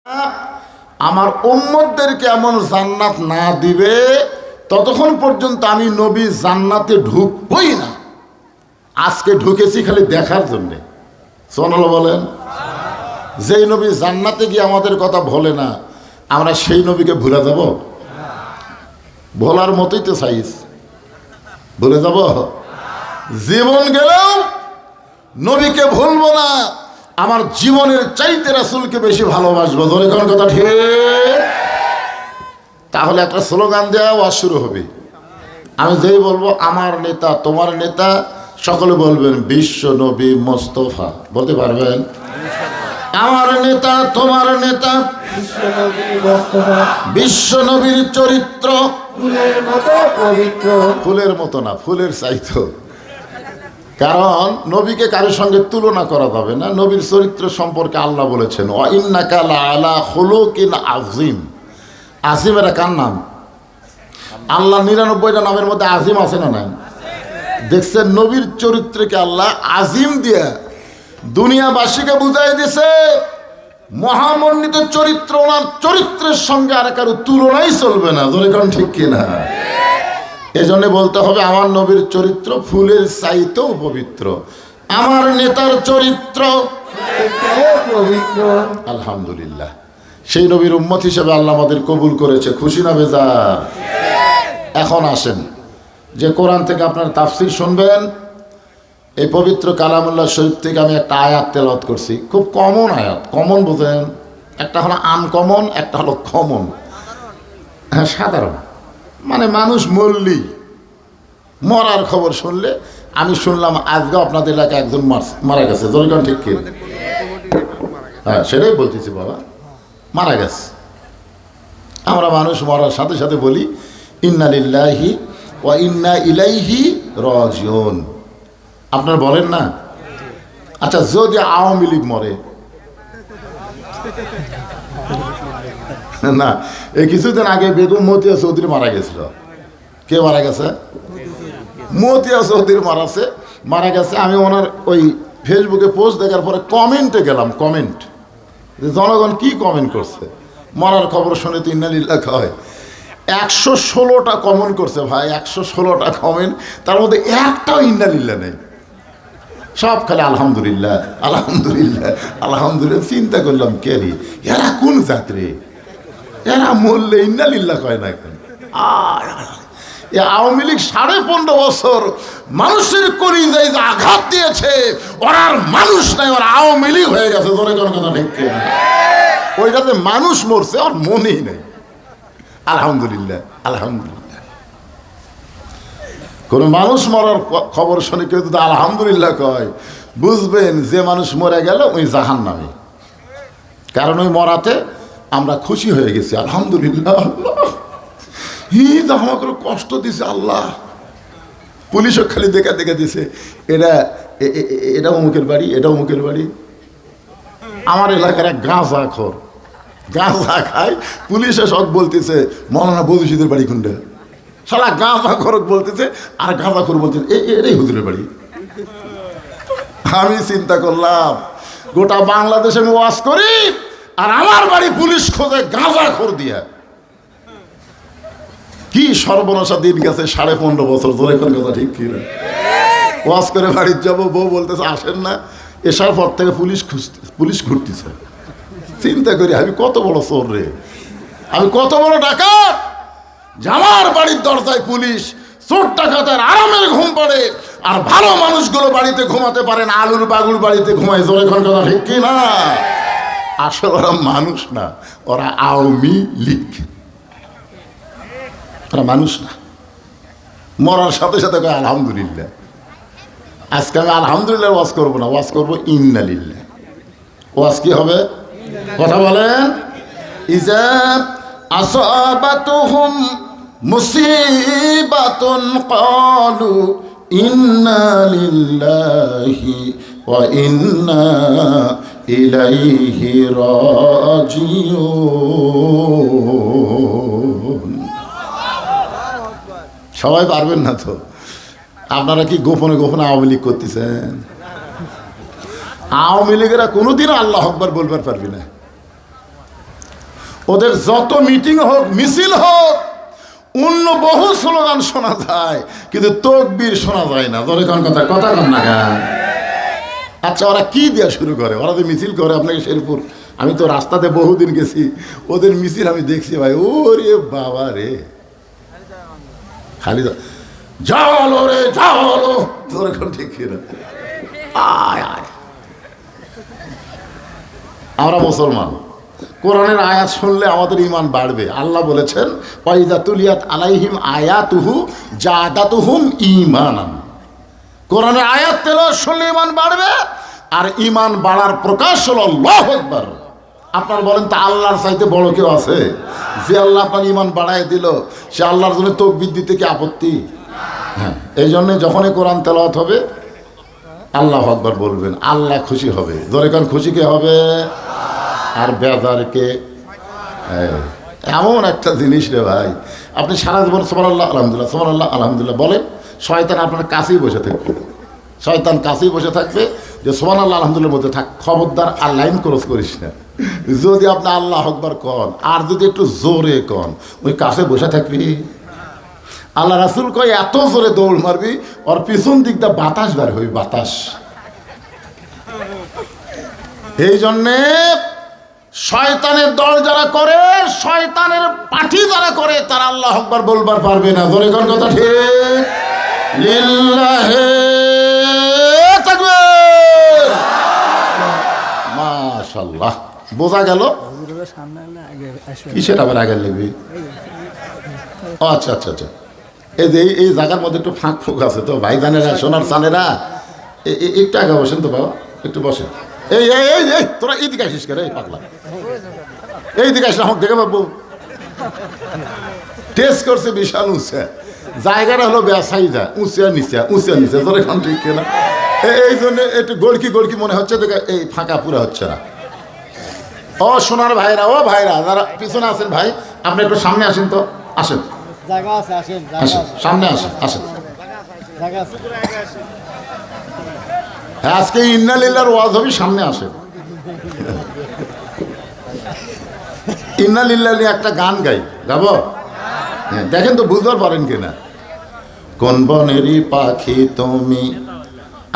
আমার উম্মতদেরকে এমন জান্নাত না দিবে ততক্ষণ পর্যন্ত আমি নবী জান্নাতে ঢুকবই না। আজকে ঢুকেছি খালি দেখার জন্যে। সুবহানাল্লাহ বলেন। যেই নবী জান্নাতে গিয়ে আমাদের কথা ভোলে না, আমরা সেই নবীকে ভুলে যাব? ভোলার মতোই তো সাইজ, ভুলে যাব? জীবন গেলেও নবীকে ভুলবো না। আমার জীবনের চাইতে রাসূলকে বেশি ভালোবাসবো। ধরে কোন কথা ঠিক? তাহলে একটা স্লোগান দেওয়া ওয়াজ শুরু হবে। আমি যেই বলবো আমার নেতা তোমার নেতা, সকলে বলবেন বিশ্ব নবী মোস্তফা। বলতে পারবেন? আমার নেতা তোমার নেতা বিশ্ব নবীর চরিত্র ফুলের মতো পবিত্র। ফুলের মতো না, ফুলের চাইতো। কারণ নবীকে কারোর সঙ্গে তুলনা করা যাবে না। নবীর চরিত্র সম্পর্কে আল্লাহ বলেছেন ওয়া ইন্নাকা লাআলা খুলুকিন আযীম। আজিম এর কার নাম? আল্লাহ ৯৯টা নামের মধ্যে আজিম আছে না নাই? দেখছেন নবীর চরিত্রকে আল্লাহ আজিম দিয়ে দুনিয়াবাসীকে বুঝাই দিছে মহামণ্ডিত চরিত্র। ওনার চরিত্রের সঙ্গে আর কারো তুলনাই চলবে না। ধরে কোন ঠিক কিনা? এজন্য বলতে হবে আমার নবীর চরিত্র ফুলের চাইতেও পবিত্র। আমার নেতার চরিত্র পবিত্র। আলহামদুলিল্লাহ, সেই নবীর উম্মত হিসেবে আল্লাহ আমাদের কবুল করেছে। খুশি না বেজার? এখন আসেন যে কোরআন থেকে আপনার তাফসীর শুনবেন। এই পবিত্র কালামুল্লাহ শরীফ থেকে আমি একটা আয়াত তেলাওয়াত করছি। খুব কমন আয়াত। কমন বোঝেন? একটা হলো আনকমন, একটা হলো কমন। হ্যাঁ, সাধারণ। মানে মানুষ মরলি, মরার খবর শুনলে, আমি শুনলাম আজকে আপনাদের এলাকায় একজন মারা গেছে। জনগণ ঠিক কি? হ্যাঁ, সেটাই বলতেছি বাবা, মারা গেছে। আমরা মানুষ মরার সাথে সাথে বলি ইন্না লিল্লাহি ওয়া ইন্না ইলাইহি রাজিউন। আপনারা বলেন না? আচ্ছা, যদি আওয়ামী লীগ মরে, না এই কিছুদিন আগে বেগম মতিয়া চৌধুরী মারা গেছিল। কে মারা গেছে? মতিয়া চৌধুরী মারা গেছে। আমি ওনার ওই ফেসবুকে পোস্ট দেখার পরে কমেন্টে গেলাম। কমেন্ট, জনগণ কি কমেন্ট করছে। মরার খবর শুনে তো ইন্না লিল্লাহ হয়। 116টা কমেন্ট করছে ভাই, 116টা কমেন্ট। তার মধ্যে একটাও ইন্না লিল্লাহ নেই। সব খালি আলহামদুলিল্লাহ আলহামদুলিল্লাহ আলহামদুলিল্লাহ। চিন্তা করলাম কেরি এরা কোন জাতরে, এরা মরলে ইন্না লিল্লাহ কয় না কেন? আওয়ামী লীগ 15.5 বছর মানুষের কলিজায় যে আঘাত দিয়েছে, ওরা আর মানুষ নাই, ওরা আওয়ামী লীগ হয়ে গেছে। ধরে কোন কথা ঠিক? ওইটাতে মানুষ মরছে, ওর মনেই নেই। আলহামদুলিল্লাহ আলহামদুলিল্লাহ। কোন মানুষ মরার খবর শুনে কেউ যদি আলহামদুলিল্লাহ কয়, বুঝবেন যে মানুষ মরে গেল ওই জাহান্নামী। কারণ ওই মরাতে আমরা খুশি হয়ে গেছি। আলহামদুলিল্লাহ, আমাকে কষ্ট দিছে আল্লাহ। পুলিশও খালি দেখা দিছে এটা অমুকের বাড়ি, এটা অমুকের বাড়ি। আমার এলাকার এক গাঁজা খায়, পুলিশে সব বলতেছে মৌলানা বদুশিদের বাড়ি কোনটা। শালা গাঁজা খরক বলতেছে আর গাঁজা খোর বলতেছে এটাই হুজুরের বাড়ি। আমি চিন্তা করলাম গোটা বাংলাদেশে আমি ওয়াজ করি আর আমার বাড়ি পুলিশ খোঁজে গাঁজা খোর দিয়া। কি সর্বনাশা দিন গেছে 15.5 বছর ধরে। কোন কথা ঠিক কি না? ওয়াজ করে বাড়ির যাবো, বউ বলতেছে আসেন না। এসার পর থেকে পুলিশ ঘুরতেছে। চিন্তা করি আমি কত বড় চোর রে, আমি কত বড় ডাকাত। আমার বাড়ির দরজায় পুলিশ, চোর ডাকাতের আরামের ঘুম পাড়ে, আর ভালো মানুষগুলো বাড়িতে ঘুমাতে পারে না, আলুর বাগুর বাড়িতে ঘুমায়। জোরে কোন কথা ঠিক কি না? আসলে ওরা মানুষ না, ওরা আওয়ামী লীগ। ওরা মানুষ না। মরার সাথে সাথে কয় আলহামদুলিল্লাহ। আজকে আমি আলহামদুলিল্লাহ ওয়াজ করবো না, ওয়াজ করবো ইন্না লিল্লাহ। ওয়াজ কি হবে? কথা বলেন। ইজা আসাবাতুহুম মুসিবাতুন ক্বালু ইন্না লিল্লাহি ওয়া ইন্না ইলাইহি রাজিউন। সবাই পারবেন না তো? আপনারা কি গোপনে গোপনে আওয়ামী লীগ করতেছেন? আওয়ামী লীগেরা কোনোদিনও আল্লাহ আকবার বলবার পারবি না। ওদের যত মিটিং হোক, মিছিল হোক, অন্য বহু স্লোগান শোনা যায়, কিন্তু তকবীর শোনা যায় না। ধরে কোন কথা কথা কন না গান। আচ্ছা, ওরা কি দেওয়া শুরু করে? ওরা তো মিছিল করে আপনাকে শেরপুর, আমি তো রাস্তাতে বহুদিন গেছি, ওদের মিছিল আমি দেখছি ভাই, ওরে বাবা রে, খালি জালো রে জালো, ধরে কোন ঠিক কিনা? আয় আয়, আমরা মুসলমান, কোরআনের আয়াত শুনলে আমাদের ঈমান বাড়বে। আল্লাহ বলেছেন ওয়াইদা তুলিয়াত আলাইহিম আয়াতুহু জাদাতুহুম ঈমানান। কোরআনের আয়াত তেলাওয়াত শুনলে ঈমান বাড়বে, আর ঈমান বাড়ার প্রকাশ হলো আল্লাহু আকবার। আপনার বলেন তো আল্লাহর চাইতে বড় কেউ আছে? যে আল্লাহ আপনার ঈমান বাড়ায় দিল, সে আল্লাহর জন্য তাকবীর দিতে কি আপত্তি? হ্যাঁ, এই জন্য যখনই কোরআন তেলাওয়াত হবে আল্লাহু আকবার বলবেন, আল্লাহ খুশি হবে। ধরে কারণ খুশি কে হবে? আর বেজারকে। এমন একটা জিনিস রে ভাই, আপনি সারা জীবন সুবহানাল্লাহ আলহামদুলিল্লাহ সুবহানাল্লাহ আলহামদুলিল্লাহ বলেন, শয়তান আপনার কাছেই বসে থাকবে। শয়তান কাছেই বসে থাকবে যে সুবহানাল্লাহ আলহামদুলিল্লাহর মধ্যে থাক, খবরদার আর লাইন ক্রস করিস না। যদি আপনি আল্লাহ আকবার কন, আর যদি একটু জোরে কন, ওই কাছে বসে থাকবি। আল্লাহ রাসূল কয় এত জোরে দৌড় মারবি, ওর পিছন দিকটা বাতাস বের হইবি, বাতাস। এই জন্যে শয়তানের দল যারা করে, শয়তানের পার্টি যারা করে, তারা আল্লাহু আকবার বলবার পারবে না। ধরে কোন কথা ঠিক? লিল্লাহি তাকবীর, মাশাআল্লাহ। বোঝা গেল? কিসের আবার আগে লিখবি? আচ্ছা আচ্ছা আচ্ছা, এই যে এই জায়গার মধ্যে একটু ফাঁক ফুঁক আছে তো, ভাইজানেরা সোনার চানেরা একটু আগে বসেন তো বাবা, একটু বসেন। এই এই এই এই তোরা এইদিকে আসিস করে, এই পাগলা এইদিকে আসলে আমাকে দেখে বাবু টেস্ট করছে বিশাল উঁচা জায়গাটা, হলো বেসাইজা, উঁচা নিচা উঁচা নিচা, তোর এখন ঠিক কিনা? এই জন্য একটু গোলকি গোলকি মনে হচ্ছে, দেখে এই ফাঁকা পুরা হচ্ছে না। ও সোনার ভাইরা, ও ভাইরা যারা পিছনে আছেন, ভাই আপনি একটু সামনে আসেন তো, আসেন আসেন, সামনে আসেন, আসেন। আজকে ইন্না লিল্লাহর ওয়াজ হবে, সামনে আসেন। ইন্না লিল্লাহ নিয়ে একটা গান গাই, গাবো? হ্যাঁ, দেখেন তো বুঝবার পারেন কিনা। কোন বনেরই পাখি তুমি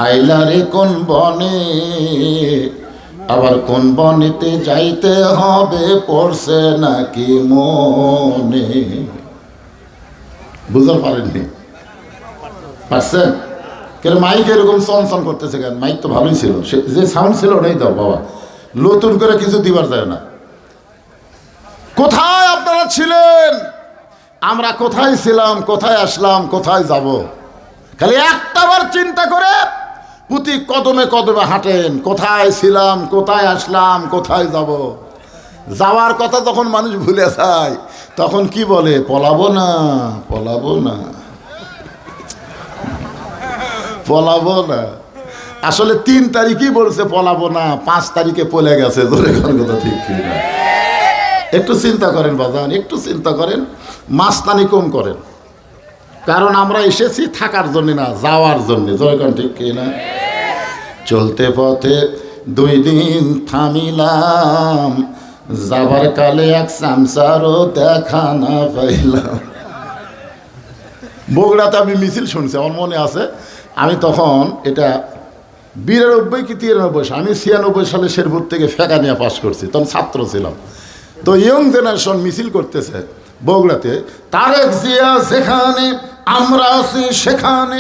আইলা রে কোন বনে, আবার কোন বনেতে যাইতে হবে পড়ছে নাকি মনে। বুঝতে পারেননি? পারছেন? কেন মাইক এরকম চনচন করতেছে কেন? মাইক তো ভালোই ছিল, যে সাউন্ড ছিল ওটাই দাও বাবা, নতুন করে কিছু দিবার যায় না। কোথায় আপনারা ছিলেন? আমরা কোথায় ছিলাম, কোথায় আসলাম, কোথায় যাব? খালি একটাবার চিন্তা করে প্রতি কদমে কদমে হাঁটেন, কোথায় ছিলাম, কোথায় আসলাম, কোথায় যাব। যাওয়ার কথা যখন মানুষ ভুলে যায়, তখন কি বলে? পলাবো না, পলাবো না, পলাবো না। আসলে 3 তারিখই বলছে পলাবো না, 5 তারিখে পলে গেছে। ধরে কোন কথা ঠিক কিনা? একটু চিন্তা করেন বাজান, একটু চিন্তা করেন, মাস্তানি কম করেন। কারণ আমরা এসেছি থাকার জন্য না, যাওয়ার জন্য। ধরে কোন ঠিক কিনা? চলতে পথে 2 দিন থামিলাম, যাবার কালে এক চামচারও দেখা না পাইলাম। বগুড়াতে আমি মিছিল শুনছি, আমার মনে আছে। আমি তখন এটা 92 কি 93, আমি 96 সালে শেরপুর থেকে ফেকা নিয়ে পাস করছি, তখন ছাত্র ছিলাম। তো ইয়ং জেনারেশন মিছিল করতেছে বগুড়াতে, তারেক জিয়া যেখানে আমরা আছি সেখানে।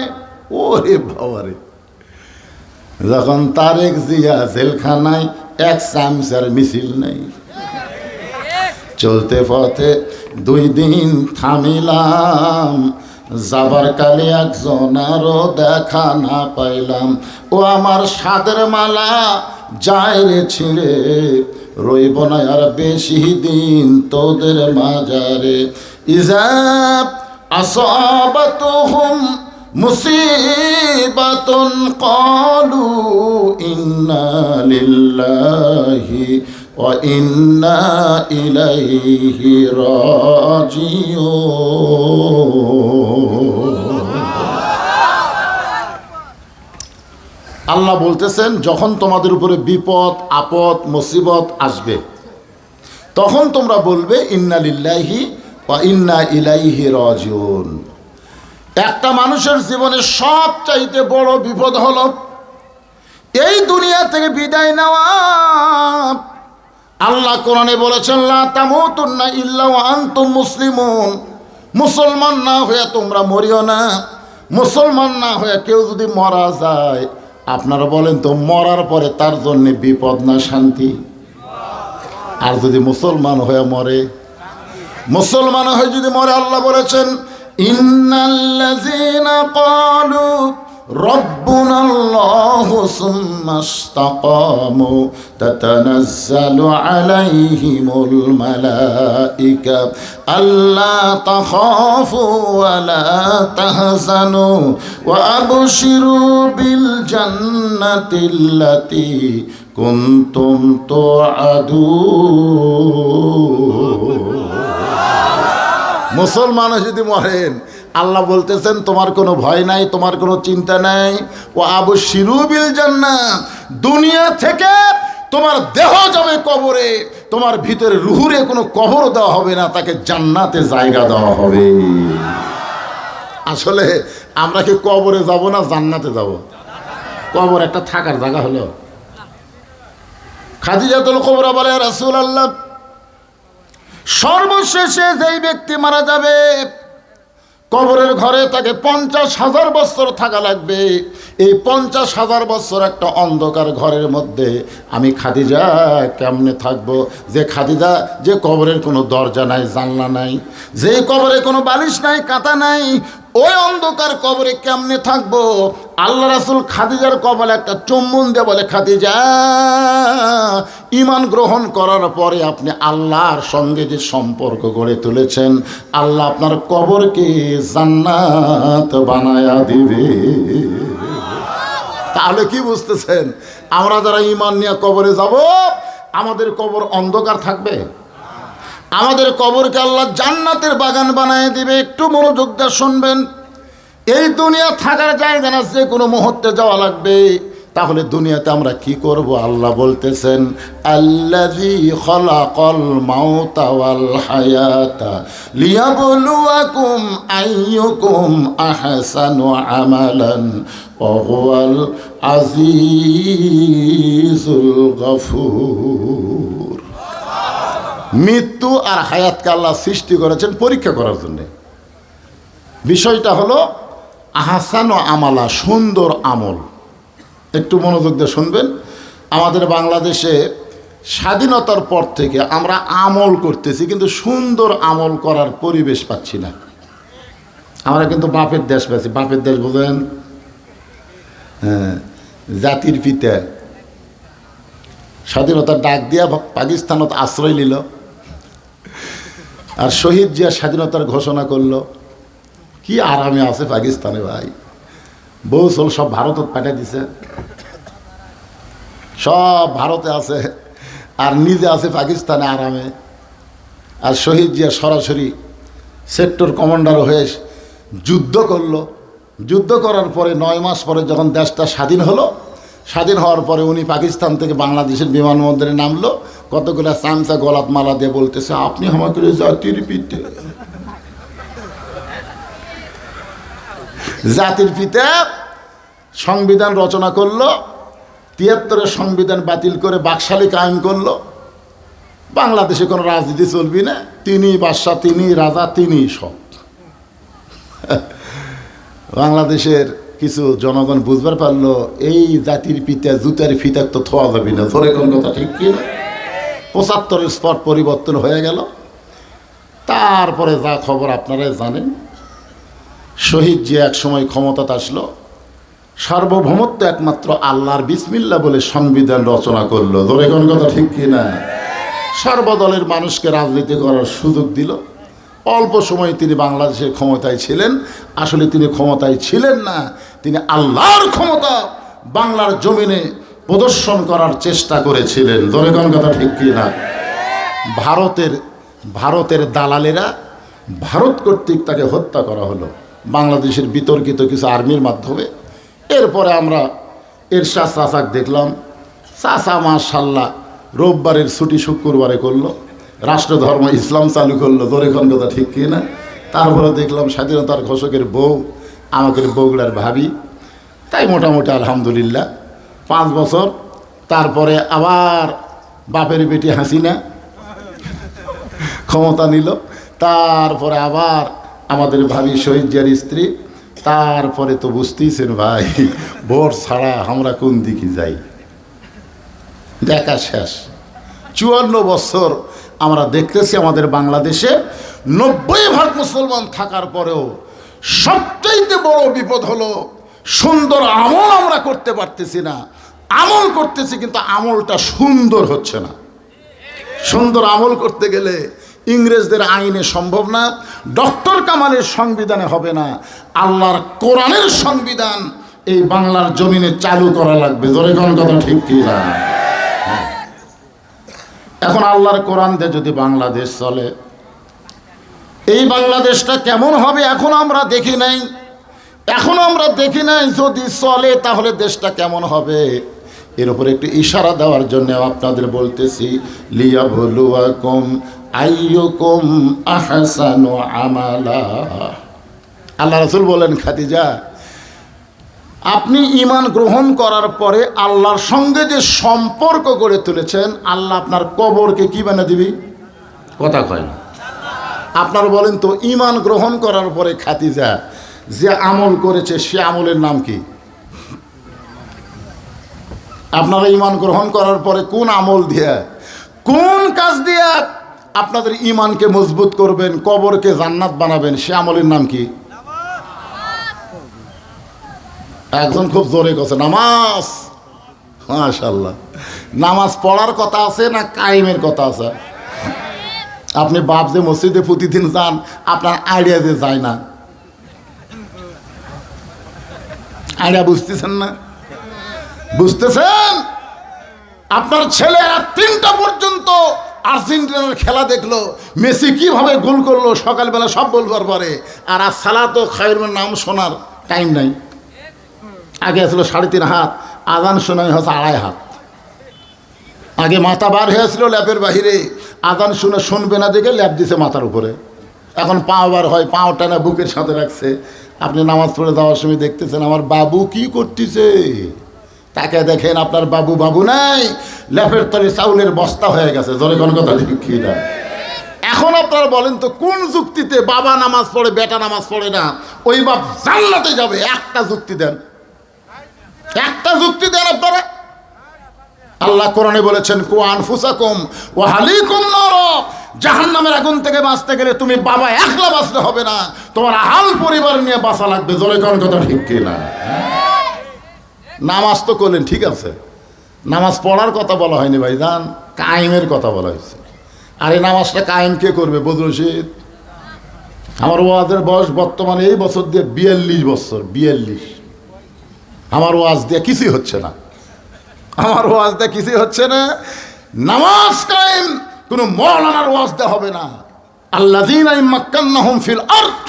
ওরে বাবারে, যখন তারেক জিয়া জেলখানায়, এক চামচার মিছিল নেই। চলতে পথে 2 দিন থামিলাম, যাবার কালে একজনারও দেখা না পাইলাম। ও আমার সাদের মালা যায় রে ছিঁড়ে, রইব না আর বেশি দিন তোদের মাজারে। ইজাব আসাবাতুহুম মুসিবাতুন ক্বালু ইন্না লিল্লাহি ওয়া ইন্না ইলাইহি রাজিউন। আল্লাহ বলতেছেন, যখন তোমাদের উপরে বিপদ আপদ মুসিবত আসবে, তখন তোমরা বলবে ইন্না লিল্লাহি ওয়া ইন্না ইলাইহি রাজিউন। একটা মানুষের জীবনে সবচাইতে বড় বিপদ হলো এই দুনিয়া থেকে বিদায় নেওয়া। আল্লাহ কোরআনে বলেছেন লা তামুতুন্না ইল্লা ওয়া আনতুম মুসলিমুন। মুসলমান না হয়ে তোমরা মরিও না। মুসলমান না হয়ে কেউ যদি মারা যায়, আপনারা বলেন তো মরার পরে তার জন্য বিপদ না শান্তি? আর যদি মুসলমান হয়ে মরে, মুসলমান হয়ে যদি মরে, আল্লাহ বলেছেন ইন্নাল্লাযীনা ক্বালু রব্বুনাল্লাহু সুম্মা ইসতাকামু তাতানাজ্জালু আলাইহিমুল মালাইকা আল্লা তাখাফু ওয়া লা তাহজানু ওয়া আবশিরু বিল জান্নাতিল্লাতী কুনতুম তুআদুন। মুসলমান যদি মরেন, আল্লাহ বলতেছেন তোমার কোনো ভয় নাই, তোমার কোনো চিন্তা নাই। ও আবশিরু বিল জান্নাহ, দুনিয়া থেকে তোমার দেহ যাবে কবরে, তোমার ভিতরে রুহুরে কোনো কবর দেওয়া হবে না, তাকে জান্নাতে জায়গা দেওয়া হবে। আসলে আমরা কি কবরে যাব না জান্নাতে যাব? কবর একটা থাকার জায়গা হলো। খাদিজাতুল কুবরা বলে রাসূলুল্লাহ, সর্বশেষে যেই ব্যক্তি মারা যাবে কবরের ঘরে তাকে 50,000 বছর থাকা লাগবে। এই 50,000 বছর একটা অন্ধকার ঘরের মধ্যে আমি খাদিজা কেমনে থাকবো? যে খাদিজা, যে কবরের কোনো দরজা নাই, জানলা নাই, যে কবরে কোনো বালিশ নাই, কাঁথা নাই, ওই অন্ধকার কবরে কেমনে থাকবো? আল্লাহ রাসূল খাদিজার কবলে একটা চুম্বন দিয়ে বলে, খাদিজা, ঈমান গ্রহণ করার পরে আপনি আল্লাহর সঙ্গে যে সম্পর্ক গড়ে তুলেছেন, আল্লাহ আপনার কবরকে জান্নাত বানায়া দিবে। তাহলে কি বুঝতেছেন? আমরা যারা ঈমান নিয়ে কবরে যাব, আমাদের কবর অন্ধকার থাকবে? আমাদের কবরকে আল্লাহ জান্নাতের বাগান বানায় দিবে। একটু মনোযোগ দিয়ে শুনবেন। এই দুনিয়া থাকার জায়গা না, যে কোনো মুহূর্তে যাওয়া লাগবে। তাহলে দুনিয়াতে আমরা কি করব? আল্লাহ বলতেছেন আল্লাযী খালাকাল মাউতা ওয়াল হায়াতা লিয়াবলুয়াকুম আইয়ুকুম আহসানু আমালান ওয়া হুয়াল আজিজুল গফুর। মৃত্যু আর হায়াতকে আল্লাহ সৃষ্টি করেছেন পরীক্ষা করার জন্যে। বিষয়টা হলো আহসানু আমালা, সুন্দর আমল। একটু মনোযোগ দিয়ে শুনবেন। আমাদের বাংলাদেশে স্বাধীনতার পর থেকে আমরা আমল করতেছি, কিন্তু সুন্দর আমল করার পরিবেশ পাচ্ছি না। আমরা কিন্তু বাপের দেশ পাচ্ছি। বাপের দেশ বোঝেন? হ্যাঁ, জাতির পিতা স্বাধীনতার ডাক দিয়া পাকিস্তানত আশ্রয় নিল, আর শহীদ জিয়া স্বাধীনতার ঘোষণা করলো। কি আরামে আছে পাকিস্তানে ভাই। বউ চল সব ভারতত পাঠিয়ে দিছে, সব ভারতে আছে, আর নিজে আছে পাকিস্তানে আরামে। আর শহীদ জিয়া সরাসরি সেক্টর কমান্ডার হয়ে যুদ্ধ করলো। যুদ্ধ করার পরে 9 মাস পরে যখন দেশটা স্বাধীন হলো, স্বাধীন হওয়ার পরে উনি পাকিস্তান থেকে বাংলাদেশের বিমানবন্দরে নামলো। কতগুলো চামচা গলাত মালা দিয়ে বলতেছে, আপনি আমাকে জাতির পিতা। জাতির পিতা সংবিধান রচনা করলো, 73-এর সংবিধান বাতিল করে বাকশালী কায়েম করলো। বাংলাদেশে কোনো রাজনীতি চলবি না, তিনি বাদশা, তিনি রাজা, তিনি সব। বাংলাদেশের কিছু জনগণ বুঝবার পারলো এই জাতির পিতা জুতার ফিতার তো থোয়া যাবি না। ধরে কোন কথা ঠিক কি না? 75-এর স্পট পরিবর্তন হয়ে গেল। তারপরে যা খবর আপনারাই জানেন, শহীদ জিয়া এক সময় ক্ষমতাতে আসলো। সার্বভৌমত্ব একমাত্র আল্লাহর বিসমিল্লাহ বলে সংবিধান রচনা করলো। ধরে কোন কথা ঠিক কি না? সর্বদলের মানুষকে রাজনীতি করার সুযোগ দিল। অল্প সময় তিনি বাংলাদেশের ক্ষমতায় ছিলেন। আসলে তিনি ক্ষমতায় ছিলেন না, তিনি আল্লাহর ক্ষমতা বাংলার জমিনে প্রদর্শন করার চেষ্টা করেছিলেন। ধরে কোন কথা ঠিক কি না? ভারতের দালালেরা, ভারত কর্তৃক তাকে হত্যা করা হলো বাংলাদেশের বিতর্কিত কিছু আর্মির মাধ্যমে। এরপরে আমরা এরশাদ চাচাক দেখলাম। চাচা মাশাআল্লাহ রোববারের ছুটি শুক্রবারে করলো। রাষ্ট্রধর্ম ইসলাম চালু করলো, দরেখন কথা ঠিক কি না? তারপরে দেখলাম স্বাধীনতার ঘোষকের বউ আমাদের বগুড়ার ভাবি, তাই মোটামুটি আলহামদুলিল্লাহ 5 বছর। তারপরে আবার বাপের বেটি হাসিনা ক্ষমতা নিল, তারপরে আবার আমাদের ভাবি শহীদ জিয়ার স্ত্রী, তারপরে তো বুঝতেইছেন ভাই ভোট ছাড়া আমরা কোন দিকে যাই, দেখা শেষ। 54 বছর আমরা দেখতেছি আমাদের বাংলাদেশে 90% মুসলমান থাকার পরেও সবচাইতে বড় বিপদ হলো সুন্দর আমল আমরা করতে পারতেছি না। আমল করতেছি কিন্তু আমলটা সুন্দর হচ্ছে না। সুন্দর আমল করতে গেলে ইংরেজদের আইনে সম্ভব না, ডক্টর কামালের সংবিধানে হবে না, আল্লাহর কোরআনের সংবিধান এই বাংলার জমিনে চালু করা লাগবে। জোরে কোন কথা ঠিক কি না? এখন আল্লাহর কোরআন দিয়ে যদি বাংলাদেশ চলে, এই বাংলাদেশটা কেমন হবে এখন আমরা দেখি নাই, যদি চলে তাহলে দেশটা কেমন হবে এর উপরে একটু ইশারা দেওয়ার জন্য আপনাদের বলতেছি, লিয়াবলুয়াকুম আইয়ুকুম আহসানু আমালা। আল্লাহ রাসূল বলেন, খাদিজা আপনি ঈমান গ্রহণ করার পরে আল্লাহর সঙ্গে যে সম্পর্ক গড়ে তুলেছেন, আল্লাহ আপনার কবরকে কি বানিয়ে দিবি? কথা কয় না। আপনারা বলেন তো, ঈমান গ্রহণ করার পরে খাদিজা যে আমল করেছে সে আমলের নাম কি? আপনারা ঈমান গ্রহণ করার পরে কোন আমল দিয়ে, কোন কাজ দিয়ে আপনাদের ঈমানকে মজবুত করবেন, কবরকে জান্নাত বানাবেন, সে আমলের নাম কি? একজন খুব জোরে কথা, নামাজ। মাশাআল্লাহ, নামাজ পড়ার কথা আছে না কায়েমের কথা আছে? আপনি বাপ যে মসজিদে প্রতিদিন যান, আপনার আইডিয়া যে যায় না, আইডিয়া বুঝতেছেন না? বুঝতেছেন? আপনার ছেলে রাত 3টা পর্যন্ত আর্জেন্টিনার খেলা দেখলো, মেসি কিভাবে গোল করলো সকালবেলা সব বলবার পরে, আর আজ সালাতো খায়রুর নাম শোনার টাইম নাই। আগে আসলো 3.5 হাত, আজান শোনাই হচ্ছে 2.5 হাত। আগে মাথা বার হয়েছিল ল্যাপের বাহিরে, আজান শুনবে না দেখে ল্যাপ দিছে মাথার উপরে। এখন পাও বার হয়, পাওটা না বুকের সাথে রাখছে। আপনি নামাজ পড়ে যাওয়ার সময় দেখতেছেন আমার বাবু কি করতেছে, তাকে দেখেন আপনার বাবু বাবু নাই, ল্যাপের তলে চাউলের বস্তা হয়ে গেছে। জোরে কোন কথা ঠিক না? এখন আপনারা বলেন তো, কোন যুক্তিতে বাবা নামাজ পড়ে বেটা নামাজ পড়ে না, ওই বাপ জান্নাতে যাবে? একটা যুক্তি দেন, একটা যুক্তি দেন আপনারা। আল্লাহ কোরআনে বলেছেন, কু আনফুসাকুম ওয়া আহলিকুম নার, জাহান্নামের আগুন থেকে বাঁচতে গেলে তুমি বাবা একলা বাঁচতে হবে না, তোমার আহাল পরিবার নিয়ে বাঁচা লাগবে। জোরে কোন কথা ঠিক কি না? নামাজ তো করলেন, ঠিক আছে, নামাজ পড়ার কথা বলা হয়নি ভাইজান, কায়েমের কথা বলা হয়েছে। আর এই নামাজটা কায়েম কে করবে? বদরুল রশিদ। আমার ওয়াজের বয়স বর্তমানে এই বছর দিয়ে 42 বছর। 42। আমার ওয়াজ দিয়ে কিছুই হচ্ছে না, আমার ওয়াজ দিয়ে কিছুই হচ্ছে না। নামাজ কায়েম কোনো মৌলানার ওয়াজ দেওয়া হবে না। আল্লাযীনা ইম্মাক্কান্নাহুম ফিল আরদ,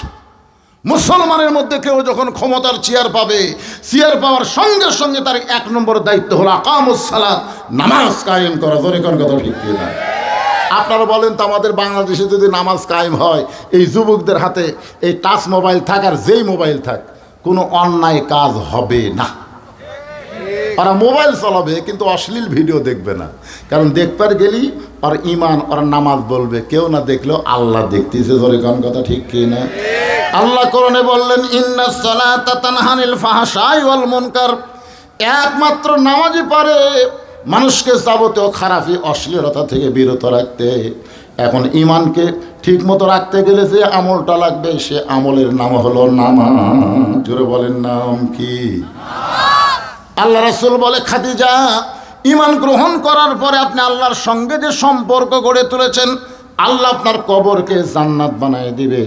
মুসলমানের মধ্যে কেউ যখন ক্ষমতার চেয়ার পাবে, চেয়ার পাওয়ার সঙ্গে সঙ্গে তার 1 নম্বর দায়িত্ব হলো আকামুস সালাত, নামাজ কায়েম করা। জোরে কোন কথা ঠিক কি না? আপনারা বলেন তো, আমাদের বাংলাদেশে যদি নামাজ কায়েম হয়, এই যুবকদের হাতে এই টাচ মোবাইল থাক আর যেই মোবাইল থাক, কোনো অন্যায় কাজ হবে না। ওরা মোবাইল চালাবে কিন্তু অশ্লীল ভিডিও দেখবে না, কারণ দেখবার গেলেই আর ইমান আর নামাজ বলবে, কেউ না দেখলেও আল্লাহ দেখতেছে। জোরে কোন কথা ঠিক কি না? আল্লাহ কোরআনে বললেন, ইন্নাস সালাতা তানহা আনিল ফাহশাই ওয়াল মুনকার, একমাত্র নামাজই পারে মানুষকে যাবতীয় খারাপি অশ্লীলতা থেকে বিরত রাখতে। এখন ঈমানকে ঠিক মতো রাখতে গেলে যে আমলটা লাগবে, সে আমলের নাম হলো নামাজ। জোরে বলেন, নাম কি? আল্লাহ রাসূল বলে, খাদিজা ঈমান গ্রহণ করার পরে আপনি আল্লাহর সঙ্গে যে সম্পর্ক গড়ে তুলেছেন, আল্লাহ আপনার কবরকে জান্নাত বানিয়ে দিবে।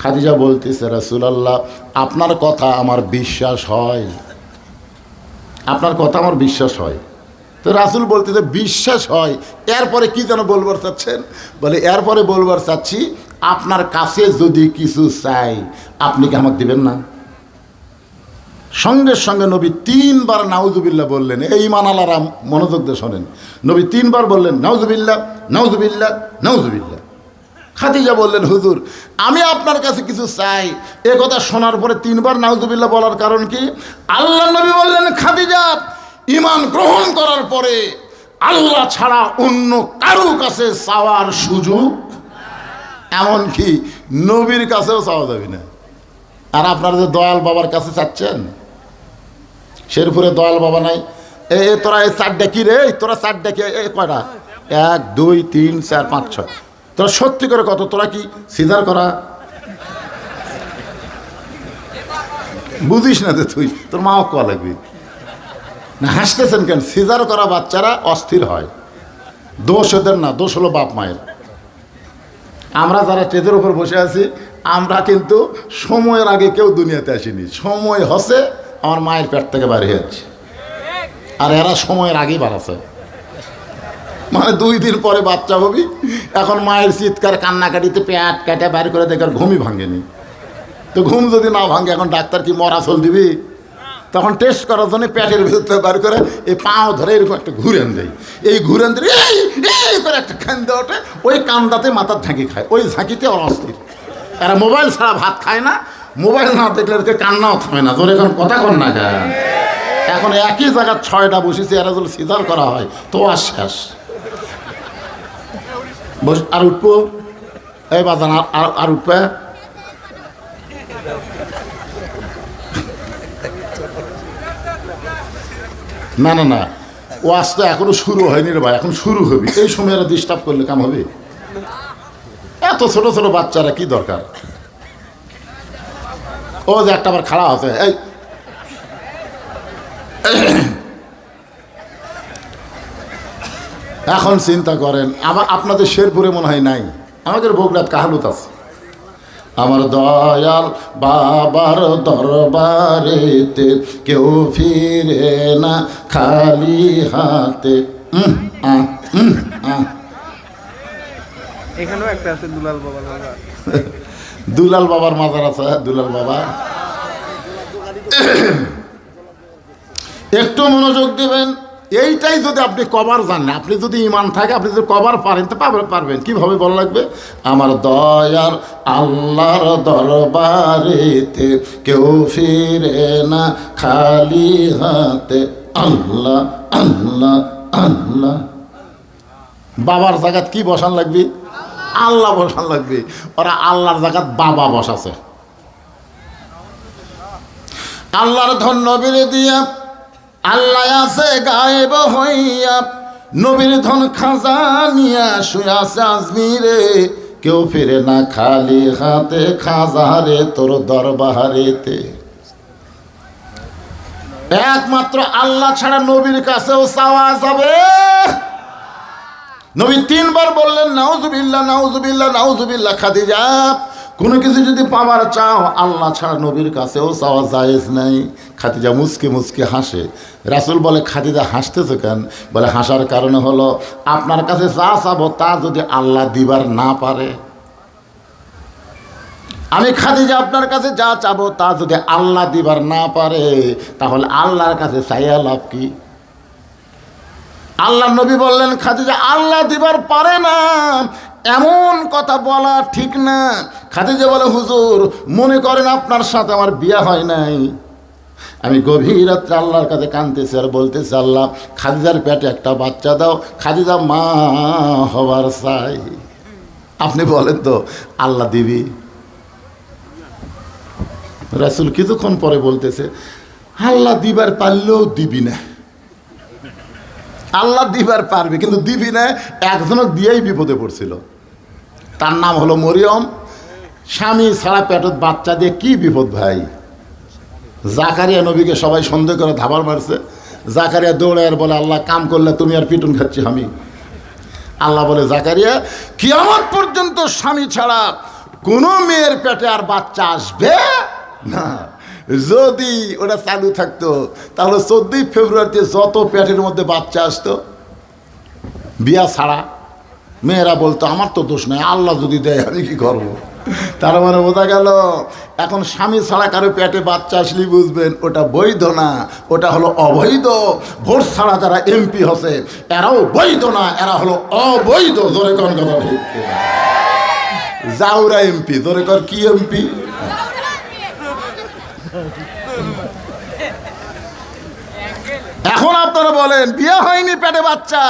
খাদিজা বলতেছে, রাসূলুল্লাহ আপনার কথা আমার বিশ্বাস হয়, আপনার কথা আমার বিশ্বাস হয়। তো রাসূল বলতেছে, বিশ্বাস হয়, এরপরে কি যেন বলবার চাচ্ছেন? বলে, এরপরে বলবার চাচ্ছি আপনার কাছে যদি কিছু চাই, আপনি কি আমাকে দিবেন না? সঙ্গে সঙ্গে নবী 3 বার নাউজুবিল্লাহ বললেন। এই ঈমানওয়ালারা মনোযোগ দিয়ে শোনেন, নবী 3 বার বললেন নাউজুবিল্লাহ, নাউজুবিল্লাহ, নাউজুবিল্লাহ। খাদিজা বললেন, হুজুর আমি আপনার কাছে কিছু চাই। এ কথা শোনার পরে 3 বার নাউজুবিল্লাহ বলার কারণ কি? আল্লাহ নবী বললেন, খাদিজা ঈমান গ্রহণ করার পরে আল্লাহ ছাড়া অন্য কারো কাছে চাওয়ার সুযোগ, এমনকি নবীর কাছেও চাওয়া যাবে না। আর আপনারা যে দয়াল বাবার কাছে চাচ্ছেন, শেরপুরে দয়াল বাবা নাই, তোরা এই 4টা কি রে, তোরা 4টা কি কয়টা? 1 2 3 4 5 6, তোরা সত্যি করে কত? তোরা কি সিজার করা বুঝিস না? যে তুই তোর মাও কোয়া লাগবি না। হাসতেছেন কেন? সিজার করা বাচ্চারা অস্থির হয়। দোষ ওদের না, দোষ হলো বাপ মায়ের। আমরা যারা স্টেজের উপর বসে আছি, আমরা কিন্তু সময়ের আগে কেউ দুনিয়াতে আসিনি। সময় হসে আমার মায়ের পেট থেকে বাড়ি যাচ্ছে, আর এরা সময়ের আগেই বাড়াছে। মানে 2 দিন পরে বাচ্চা হবি। এখন মায়ের চিৎকার কান্নাকাটিতে পেট কাটে বাইরে করে দেখার ঘুমই ভাঙেনি। তো ঘুম যদি না ভাঙে, এখন ডাক্তার কি মরাচল দিবি? তখন টেস্ট করার জন্য পেটের ভিতরে বার করে এই পাও ধরে এরকম একটা ঘুরেন দেয়। এই ঘুরেন দিয়ে এই করে একটা খান্দা ওঠে, ওই কান্দাতে মাথার ঝাঁকি খায়। ওই ঝাঁকিতে ওরা অস্থির। এরা মোবাইল ছাড়া ভাত খায় না, মোবাইল না দেখলে এদেরকে কান্নাও থামে না। জোরে এখন কথা কন না যায়। এখন একই জায়গায় 6টা বসেছে, এরা যদি সিজার করা হয় তো আর শেষ। বস, আর উঠবো এই বাজান, আর উঠবে। না না না, ওয়াজ তো এখনো শুরু হয়নি রে ভাই, এখন শুরু হবে। এই সময় এরা ডিস্টার্ব করলে কাম হবে? এত ছোট ছোট বাচ্চারা কি দরকার? ও যে একটা আবার খাড়া হতে, এই এখন চিন্তা করেন, আবার আপনাদের শেরপুরে মনে হয় নাই, আমাদের বগুড়াত কাহালুত আছে। আমার দয়াল বাবার দরবারেতে কেউ ফিরে না খালি হাতে। এখানেও একটা আছে দুলাল বাবার মাজার। দুলাল বাবার মাজার আছে। দুলাল বাবা, একটু মনোযোগ দেবেন। এইটাই যদি আপনি কবার জানেন, আপনি যদি ঈমান থাকে, আপনি যদি কবার পারেন তো পারবেন। কিভাবে বলা লাগবে? আমার দয়ার আল্লাহর দরবারেতে কেউ ফিরে না খালি হাতে। আল্লাহ আল্লাহ আল্লাহ। বাবার জায়গাত কি বসান লাগবে? আল্লাহ বসান লাগবে। ওরা আল্লাহর জায়গাত বাবা বসাছে। আল্লাহর ধন নবীর দিয়া, আল্লাহ আছে গায়েব হইয়া, নবীর ধন খাজা নিয়া শুয়ে আছে আজমিরে। কেউ ফিরে না খালি হাতে, খাজারে তোর দরবারেতে। একমাত্র আল্লাহ ছাড়া নবীর কাছেও চাওয়া যাবে। নবী 3 বার বললেন নাউজুবিল্লাহ, নাউজুবিল্লাহ, নাউজুবিল্লাহ। খাদিজা, কোনো কিছু যদি পাওয়ার চাও, আল্লাহ ছাড়া নবীর কাছেও চাওয়া জায়েজ নাই। খাদিজা মুচকে মুচকে হাসে। রাসূল বলে, খাদিজা হাসতেছো কেন? বলে, হাসার কারণে হলো আপনার কাছে যা চাবো তা যদি আল্লাহ দিবার না পারে। আমি খাদিজা আপনার কাছে যা চাবো তা যদি আল্লাহ দিবার না পারে, তাহলে আল্লাহর কাছে চাইয়া লাভ কি? আল্লাহ নবী বললেন, খাদিজা আল্লাহ দিবার পারে না এমন কথা বলা ঠিক না। খাদিজা বলে, হুজুর মনে করেন আপনার সাথে আমার বিয়ে হয় নাই, আমি গভীর রাত্রে আল্লাহর কাছে কাঁদতেছি আর বলতেছি, আল্লাহ খাদিজার পেটে একটা বাচ্চা দাও, খাদিজা মা হবার চাই। আপনি বলেন তো আল্লাহ দিবি? রাসূল কিছুক্ষণ পরে বলতেছে, আল্লাহ দিবার পারলেও দিবি না। আল্লাহ দিবার পারবে কিন্তু দিবি না। একজনক দিয়েই বিপদে পড়ছিল, তার নাম হলো মরিয়ম। স্বামী ছাড়া পেটত বাচ্চা দিয়ে কি বিপদ ভাই। জাকারিয়া নবীকে সবাই সন্দেহ করে ধাবার মারছে। জাকারিয়া দৌড়ায় আর বলে, আল্লাহ কাম করলে তুমি আর পিটুন খাচ্ছি আমি। আল্লাহ বলে, জাকারিয়া কিয়ামত পর্যন্ত স্বামী ছাড়া কোনো মেয়ের পেটে আর বাচ্চা আসবে না। যদি ওটা চালু থাকতো তাহলে 14 ফেব্রুয়ারিতে যত পেটের মধ্যে বাচ্চা আসতো বিয়া ছাড়া, মেয়েরা বলতো আমার তো দোষ নাই, আল্লাহ যদি দেয় আমি কি করবো। তার মানে বোঝা গেল এখন স্বামী ছাড়া কারো পেটে বাচ্চা আসলে বুঝবেন ওটা বৈধ না, ওটা হলো অবৈধ। ভোট ছাড়া যারা এমপি হচ্ছে এরাও বৈধ না, এরা হলো অবৈধ। জোরে কোন কথা ঠিক কিনা? জাউরা এমপি, জোরে কর কি এমপি? এখন আপনারা বলেন বিয়ে হয়নি পেটে বাচ্চা,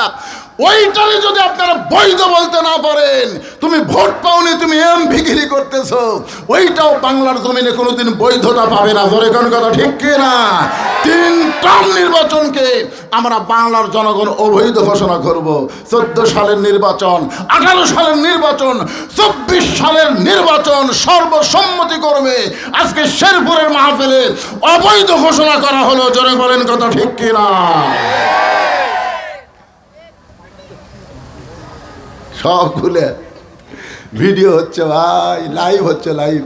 ওইটারে যদি আপনারা বৈধ বলতে না পারেন, তুমি ভোট পাওনি, তুমি এমপিগিরি করতেছো, ওইটাও বাংলার জমিনে কোনোদিন বৈধতা পাবে না। জোরে কোন কথা ঠিক কিনা? 3 টার্ম নির্বাচনকে আমরা বাংলার জনগণ অবৈধ ঘোষণা করব। 14 সালের নির্বাচন, 18 সালের নির্বাচন, 24 সালের নির্বাচন সর্বসম্মতিক্রমে আজকে শেরপুরের মাহফিলে অবৈধ ঘোষণা করা হলো। জোরে বলেন কথা ঠিক কিনা? সব খুলে ভিডিও হচ্ছে ভাই, লাইভ হচ্ছে, লাইভ।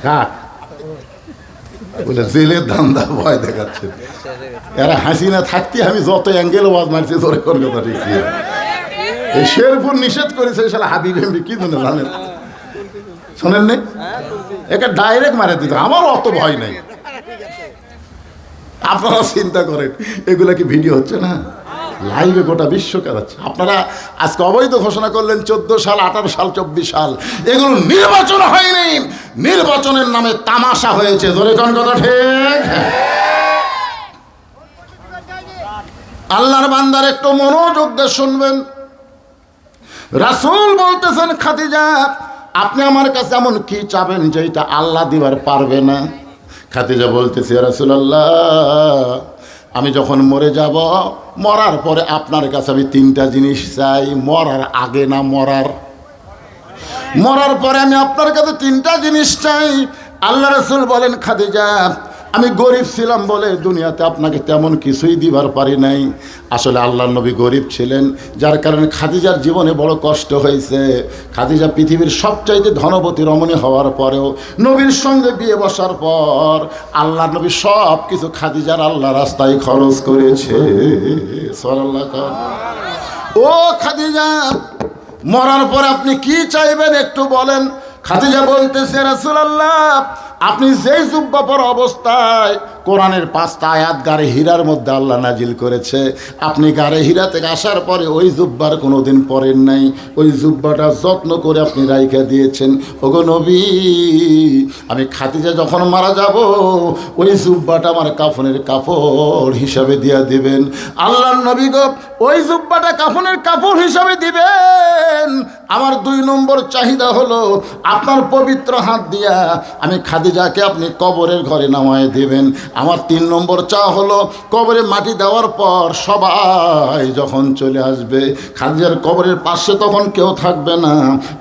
হ্যাঁ বলে জেলের ধান্দা ভয় দেখাচ্ছে এরা। হাসিনা থাকতে আমি যত অ্যাঙ্গেল ওয়াজ মারছি, জোরে কোন কথা ঠিক কি? এই শেরপুর নিষেধ করেছে শালা হাবিব এমপি, কি জন্য জানেন? শোনেন নি? একে ডাইরেক্ট মারে দিত, আমার অত ভয় নাই। আপনারা চিন্তা করেন এগুলা কি ভিডিও হচ্ছে না? লাইভে গোটা বিশ্ব কারাচ্ছে। আপনারা আজকে অবৈধ ঘোষণা করলেন 14 সাল, 18 সাল, 24 সাল, এগুলো নির্বাচন হয়নি, নির্বাচনের নামে তামাশা হয়েছে। জোরে কোন কথা ঠিক? আল্লাহর বান্দার একটু মনোযোগ দিয়ে শুনবেন। রাসূল বলতেছেন, খাদিজা আপনি আমার কাছে এমন কি চাবেন যেটা আল্লাহ দিবার পারবে না? খাদিজা বলতেছে, ইয়া রাসূলুল্লাহ, আমি যখন মরে যাব, মরার পরে আপনার কাছে আমি 3টা জিনিস চাই। মরার আগে না, মরার পরে আমি আপনার কাছে 3টা জিনিস চাই। আল্লাহ রাসূল বলেন, খাদিজা আমি গরিব ছিলাম বলে দুনিয়াতে আপনাকে তেমন কিছুই দিবার পারি নাই। আসলে আল্লাহর নবী গরিব ছিলেন, যার কারণে খাদিজার জীবনে বড় কষ্ট হয়েছে। খাদিজা পৃথিবীর সবচাইতে ধনবতী রমণী হওয়ার পরেও নবীর সঙ্গে বিয়ে বসার পর আল্লাহর নবী সব কিছু খাদিজার আল্লাহ রাস্তায় খরচ করেছে। সুবহানাল্লাহ। ও খাদিজা, মরার পর আপনি কি চাইবেন একটু বলেন। খাদিজা বলতেছে, রাসূলুল্লাহ আপনি যেই জুব্বা পরা অবস্থায় কোরআনের 5টা আয়াত গারে হীরার মধ্যে আল্লাহ নাজিল করেছে, আপনি গারে হীরা থেকে আসার পরে ওই জুব্বার কোনোদিন পরেন নাই, ওই জুব্বাটা যত্ন করে আপনি রাইখা দিয়েছেন। ওগো নবী, আমি খাদিজা যখন মারা যাব ওই জুব্বাটা আমার কাফনের কাপড় হিসাবে দিয়া দিবেন। আল্লাহর নবী গো, ওই জুব্বাটা কাফনের কাপড় হিসাবে দিবেন। আমার 2 নম্বর চাহিদা হলো আপনার পবিত্র হাত দিয়া আমি খাদিজাকে আপনি কবরের ঘরে নামায় দেবেন। আমার 3 নম্বর চা হলো কবরে মাটি দেওয়ার পর সবাই যখন চলে আসবে, খাদিজার কবরের পাশে তখন কেউ থাকবে না,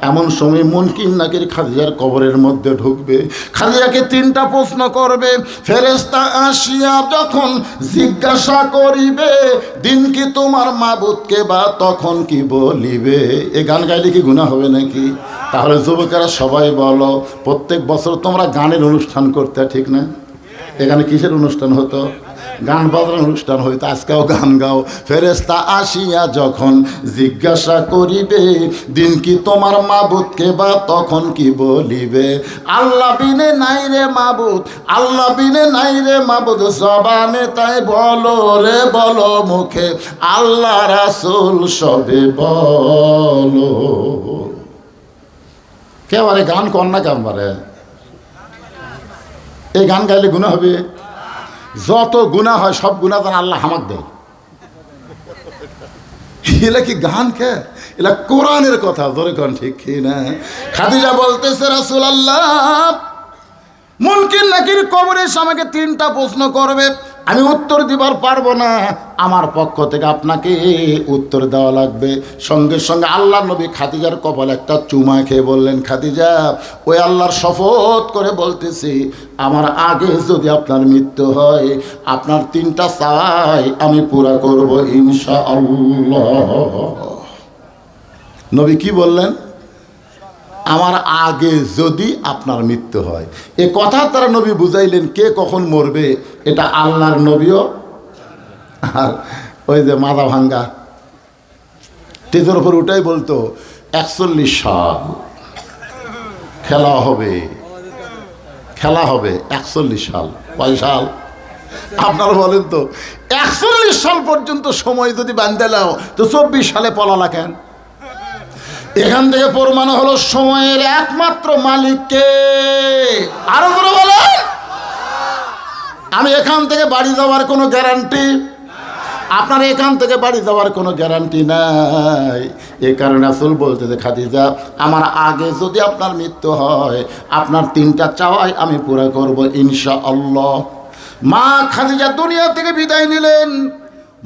এমন সময় মুনকির নাকির খাদিজার কবরের মধ্যে ঢুকবে। খাদিজাকে 3টা প্রশ্ন করবে। ফেরেশতা আসিয়া যখন জিজ্ঞাসা করিবে, দিন কি তোমার মাবুদকে বা তখন কি বলিবে? এই গান গাইলে কি গুনাহ হবে নাকি? তাহলে যুবকেরা সবাই বলো, প্রত্যেক বছর তোমরা গানের অনুষ্ঠান করতে, ঠিক না? এখানে কিসের অনুষ্ঠান হতো? গান বাজনার অনুষ্ঠান হইতো। আজকেও গান গাও। ফেরেশতা আসিয়া যখন জিজ্ঞাসা করিবে, দিন কি তোমার মাবুদকে বা তখন কি বলিবে? আল্লাহ বিনে নাই রে মাবুদ, আল্লাহ বিনে নাই রে মাবুদ, জবানে তাই বলো রে বলো মুখে, আল্লাহ রাসূল সবে বলো। কেবারে গান কর না কেবারে, এই গান গাইলে গুনাহ হবে? যত গুনাহ হয় সব গুনাহ যেন আল্লাহ হামাক দেয়। এলা কি গান কে? এলা কোরআনের কথা। ধরে কোন ঠিক কি না? খাদিজা বলতেছে, রাসূলুল্লাহ মুনকির নাকির কবরে আমাকে 3টা প্রশ্ন করবে, আমি উত্তর দিবার পারবো না, আমার পক্ষ থেকে আপনাকে উত্তর দেওয়া লাগবে। সঙ্গে সঙ্গে আল্লাহ নবী খাদিজার কপালে একটা চুমা খেয়ে বললেন, খাদিজা ওই আল্লাহর শপথ করে বলতেছি, আমার আগে যদি আপনার মৃত্যু হয় আপনার 3টা চাই আমি পুরা করব ইনশাআল্লাহ। নবী কি বললেন? আমার আগে যদি আপনার মৃত্যু হয়। এ কথা তারা নবী বুঝাইলেন কে কখন মরবে এটা আল্লাহর নবীও। আর ওই যে মাথা ভাঙ্গা স্টেজের উপর উঠাই বলতো 41 সাল খেলা হবে, খেলা হবে 41 সাল। কয় সাল? আপনারা বলেন তো, 41 সাল পর্যন্ত সময় যদি বাঁধতে নাও তো 24 সালে পলালা কেন? এখান থেকে প্রমাণ হলো সময়ের একমাত্র মালিককে। আরো করে বলেন। আমি এখান থেকে বাড়ি যাওয়ার কোনো গ্যারান্টি, আপনার এখান থেকে বাড়ি যাওয়ার কোনো গ্যারান্টি নাই। এই কারণে রাসূল বলতেছে, খাদিজা আমার আগে যদি আপনার মৃত্যু হয়, আপনার 3টা চাওয়াই আমি পুরো করব ইনশাআল্লাহ। মা খাদিজা দুনিয়া থেকে বিদায় নিলেন।